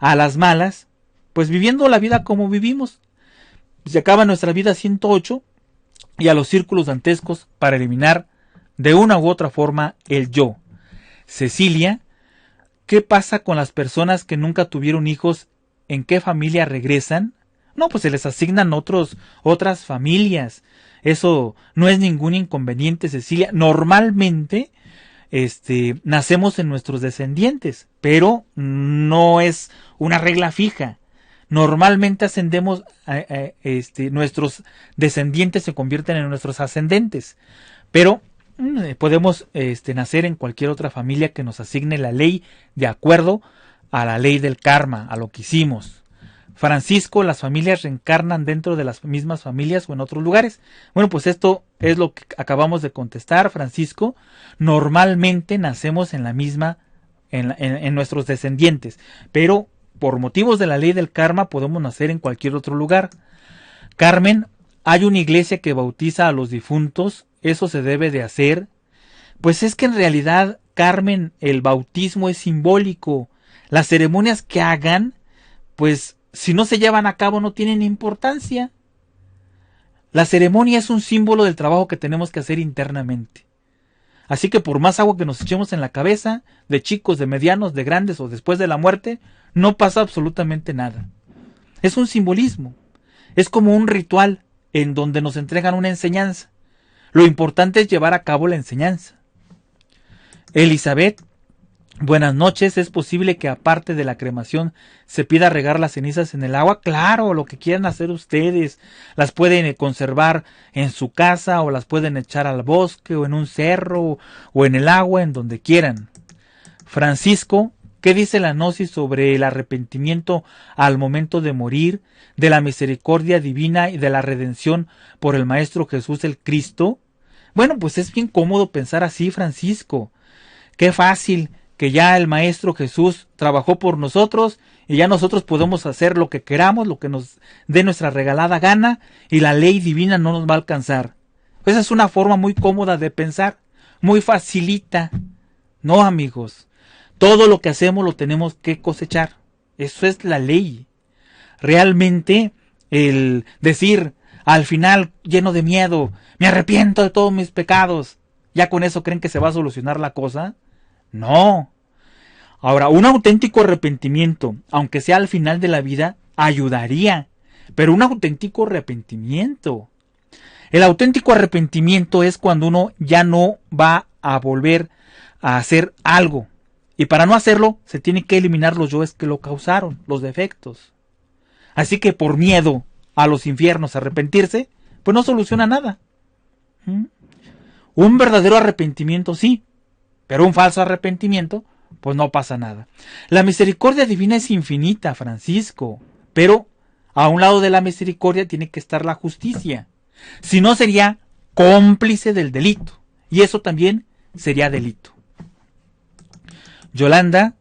A las malas, pues viviendo la vida como vivimos. Se acaba nuestra vida 108 y a los círculos dantescos para eliminar de una u otra forma el yo. Cecilia, ¿qué pasa con las personas que nunca tuvieron hijos? ¿En qué familia regresan? No, pues se les asignan otras familias. Eso no es ningún inconveniente, Cecilia. Normalmente, nacemos en nuestros descendientes, pero no es una regla fija. Normalmente ascendemos, nuestros descendientes se convierten en nuestros ascendentes, pero podemos nacer en cualquier otra familia que nos asigne la ley de acuerdo a la ley del karma, a lo que hicimos. Francisco, las familias reencarnan dentro de las mismas familias o en otros lugares. Bueno, pues esto es lo que acabamos de contestar, Francisco. Normalmente nacemos en la misma, en nuestros descendientes, pero por motivos de la ley del karma podemos nacer en cualquier otro lugar. Carmen, hay una iglesia que bautiza a los difuntos, eso se debe de hacer. Pues es que en realidad, Carmen, el bautismo es simbólico. Las ceremonias que hagan, pues si no se llevan a cabo no tienen importancia. La ceremonia es un símbolo del trabajo que tenemos que hacer internamente. Así que por más agua que nos echemos en la cabeza, de chicos, de medianos, de grandes o después de la muerte, no pasa absolutamente nada. Es un simbolismo. Es como un ritual en donde nos entregan una enseñanza. Lo importante es llevar a cabo la enseñanza. Elizabeth, buenas noches. ¿Es posible que aparte de la cremación se pida regar las cenizas en el agua? Claro, lo que quieran hacer ustedes. Las pueden conservar en su casa o las pueden echar al bosque o en un cerro o en el agua, en donde quieran. Francisco, ¿qué dice la gnosis sobre el arrepentimiento al momento de morir, de la misericordia divina y de la redención por el Maestro Jesús el Cristo? Bueno, pues es bien cómodo pensar así, Francisco. Qué fácil que ya el Maestro Jesús trabajó por nosotros y ya nosotros podemos hacer lo que queramos, lo que nos dé nuestra regalada gana y la ley divina no nos va a alcanzar. Esa es una forma muy cómoda de pensar, muy facilita. No, amigos, todo lo que hacemos lo tenemos que cosechar. Eso es la ley. Realmente el decir al final lleno de miedo, me arrepiento de todos mis pecados, ¿ya con eso creen que se va a solucionar la cosa? No. Ahora, un auténtico arrepentimiento, aunque sea al final de la vida, ayudaría. Pero un auténtico arrepentimiento. El auténtico arrepentimiento es cuando uno ya no va a volver a hacer algo. Y para no hacerlo, se tiene que eliminar los yoes que lo causaron, los defectos. Así que por miedo a los infiernos arrepentirse, pues no soluciona nada. Un verdadero arrepentimiento sí, pero un falso arrepentimiento, pues no pasa nada. La misericordia divina es infinita, Francisco, pero a un lado de la misericordia tiene que estar la justicia. Si no, sería cómplice del delito, y eso también sería delito. Yolanda,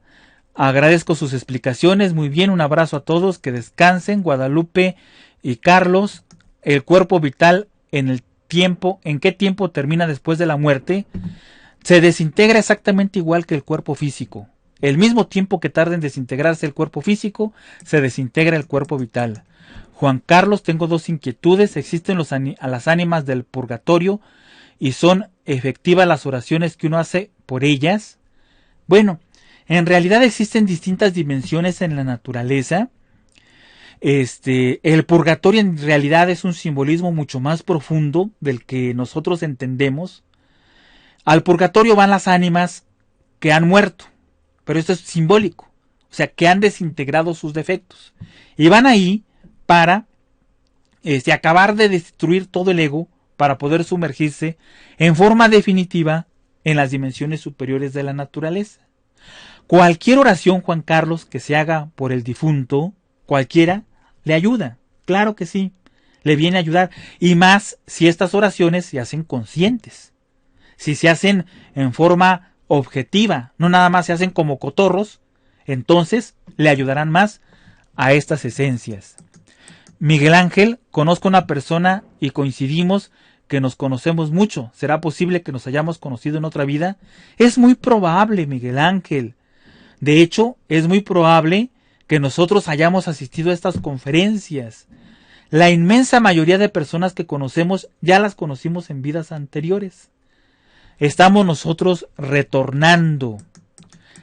agradezco sus explicaciones, muy bien, un abrazo a todos, que descansen. Guadalupe y Carlos, el cuerpo vital ¿en qué tiempo termina después de la muerte? Se desintegra exactamente igual que el cuerpo físico. El mismo tiempo que tarda en desintegrarse el cuerpo físico, se desintegra el cuerpo vital. Juan Carlos, tengo dos inquietudes. ¿Existen las ánimas del purgatorio y son efectivas las oraciones que uno hace por ellas? Bueno, en realidad existen distintas dimensiones en la naturaleza. El purgatorio en realidad es un simbolismo mucho más profundo del que nosotros entendemos. Al purgatorio van las ánimas que han muerto, pero esto es simbólico, o sea, que han desintegrado sus defectos. Y van ahí para acabar de destruir todo el ego, para poder sumergirse en forma definitiva en las dimensiones superiores de la naturaleza. Cualquier oración, Juan Carlos, que se haga por el difunto, cualquiera, le ayuda. Claro que sí, le viene a ayudar. Y más si estas oraciones se hacen conscientes. Si se hacen en forma objetiva, no nada más se hacen como cotorros, entonces le ayudarán más a estas esencias. Miguel Ángel, conozco a una persona y coincidimos que nos conocemos mucho. ¿Será posible que nos hayamos conocido en otra vida? Es muy probable, Miguel Ángel. De hecho, es muy probable que nosotros hayamos asistido a estas conferencias. La inmensa mayoría de personas que conocemos ya las conocimos en vidas anteriores. Estamos nosotros retornando.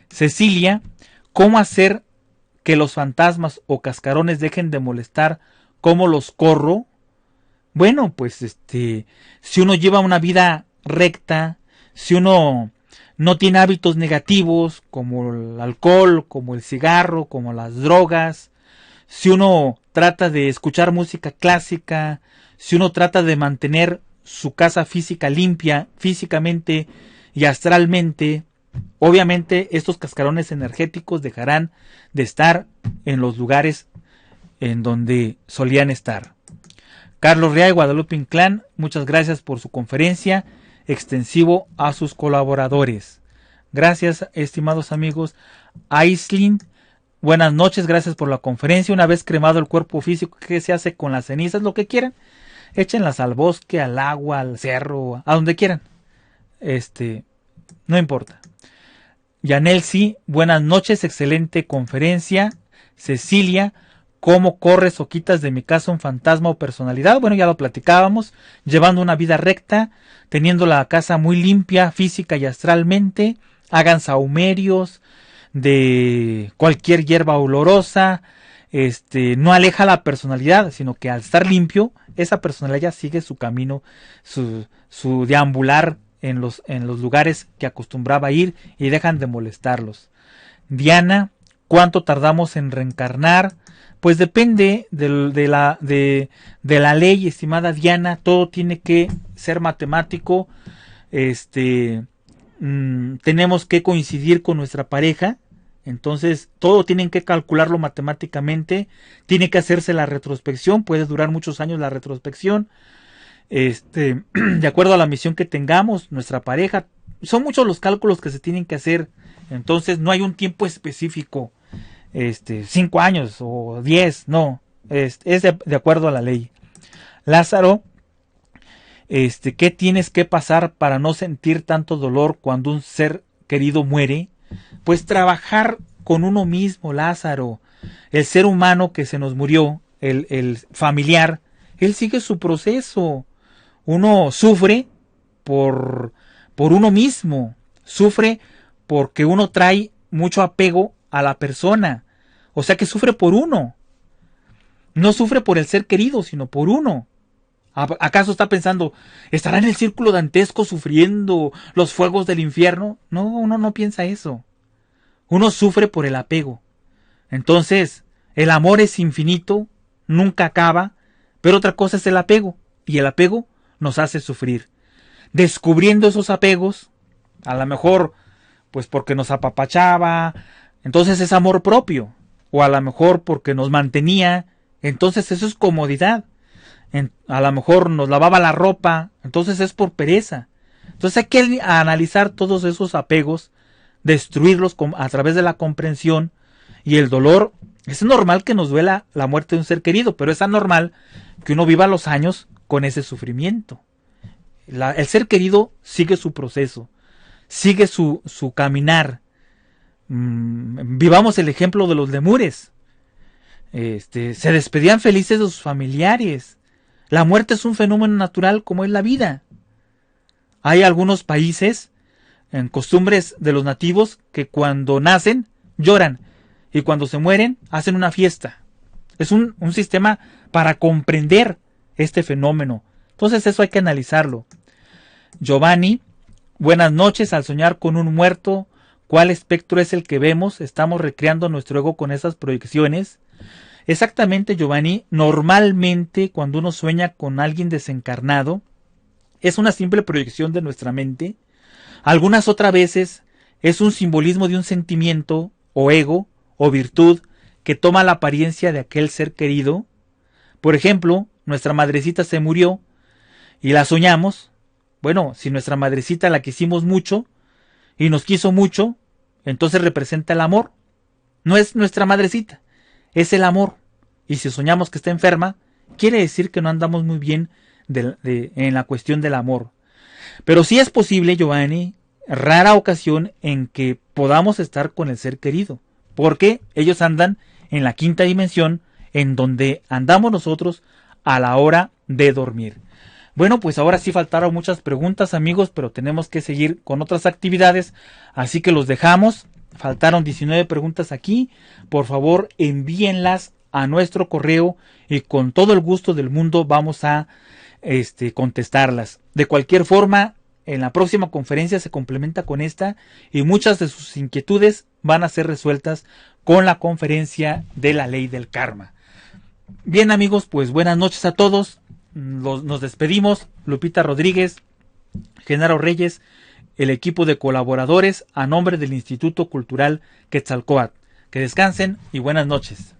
Cecilia, ¿cómo hacer que los fantasmas o cascarones dejen de molestar? ¿Cómo los corro? Bueno, pues si uno lleva una vida recta, si uno no tiene hábitos negativos como el alcohol, como el cigarro, como las drogas, si uno trata de escuchar música clásica, si uno trata de mantener su casa física limpia, físicamente y astralmente, obviamente estos cascarones energéticos dejarán de estar en los lugares en donde solían estar. Carlos Rea y Guadalupe Inclán, muchas gracias por su conferencia, extensivo a sus colaboradores. Gracias, estimados amigos. Aislinn, buenas noches, gracias por la conferencia. Una vez cremado el cuerpo físico, ¿qué se hace con las cenizas? Lo que quieran. Échenlas al bosque, al agua, al cerro, a donde quieran. No importa. Yanelsi, buenas noches, excelente conferencia. Cecilia, ¿cómo corres o quitas de mi casa un fantasma o personalidad? Bueno, ya lo platicábamos, llevando una vida recta, teniendo la casa muy limpia física y astralmente, hagan sahumerios de cualquier hierba olorosa, no aleja la personalidad, sino que al estar limpio, esa personalidad ya sigue su camino, su deambular en los lugares que acostumbraba a ir y dejan de molestarlos. Diana, ¿cuánto tardamos en reencarnar? Pues depende de la ley, estimada Diana. Todo tiene que ser matemático. Tenemos que coincidir con nuestra pareja. Entonces, todo tienen que calcularlo matemáticamente. Tiene que hacerse la retrospección. Puede durar muchos años la retrospección. De acuerdo a la misión que tengamos, nuestra pareja. Son muchos los cálculos que se tienen que hacer. Entonces, no hay un tiempo específico. 5 años o 10, no, es de acuerdo a la ley. Lázaro, ¿qué tienes que pasar para no sentir tanto dolor cuando un ser querido muere? Pues trabajar con uno mismo, Lázaro. El ser humano que se nos murió, el familiar, él sigue su proceso. Uno sufre por uno mismo, sufre porque uno trae mucho apego a la persona. O sea que sufre por uno. No sufre por el ser querido, sino por uno. ¿Acaso está pensando, estará en el círculo dantesco sufriendo los fuegos del infierno? No, uno no piensa eso. Uno sufre por el apego. Entonces, el amor es infinito, nunca acaba, pero otra cosa es el apego. Y el apego nos hace sufrir. Descubriendo esos apegos, a lo mejor, pues porque nos apapachaba, entonces es amor propio, o a lo mejor porque nos mantenía, entonces eso es comodidad, a lo mejor nos lavaba la ropa, entonces es por pereza. Entonces hay que analizar todos esos apegos, destruirlos a través de la comprensión y el dolor. Es normal que nos duela la muerte de un ser querido, pero es anormal que uno viva los años con ese sufrimiento. El ser querido sigue su proceso, sigue su caminar. Vivamos el ejemplo de los lemures. Se despedían felices de sus familiares. La muerte es un fenómeno natural como es la vida. Hay algunos países, en costumbres de los nativos, que cuando nacen lloran y cuando se mueren hacen una fiesta. Es un sistema para comprender este fenómeno. Entonces eso hay que analizarlo. Giovanni, buenas noches. Al soñar con un muerto, ¿cuál espectro es el que vemos? ¿Estamos recreando nuestro ego con esas proyecciones? Exactamente, Giovanni. Normalmente, cuando uno sueña con alguien desencarnado, es una simple proyección de nuestra mente. Algunas otras veces es un simbolismo de un sentimiento, o ego, o virtud, que toma la apariencia de aquel ser querido. Por ejemplo, nuestra madrecita se murió y la soñamos. Bueno, si nuestra madrecita la quisimos mucho, y nos quiso mucho, entonces representa el amor. No es nuestra madrecita, es el amor. Y si soñamos que está enferma, quiere decir que no andamos muy bien en la cuestión del amor. Pero sí es posible, Giovanni, rara ocasión en que podamos estar con el ser querido, porque ellos andan en la quinta dimensión, en donde andamos nosotros a la hora de dormir. Bueno, pues ahora sí faltaron muchas preguntas, amigos, pero tenemos que seguir con otras actividades, así que los dejamos. Faltaron 19 preguntas aquí. Por favor, envíenlas a nuestro correo y con todo el gusto del mundo vamos a contestarlas. De cualquier forma, en la próxima conferencia se complementa con esta y muchas de sus inquietudes van a ser resueltas con la conferencia de la ley del karma. Bien, amigos, pues buenas noches a todos. Nos despedimos. Lupita Rodríguez, Genaro Reyes, el equipo de colaboradores a nombre del Instituto Cultural Quetzalcóatl. Que descansen y buenas noches.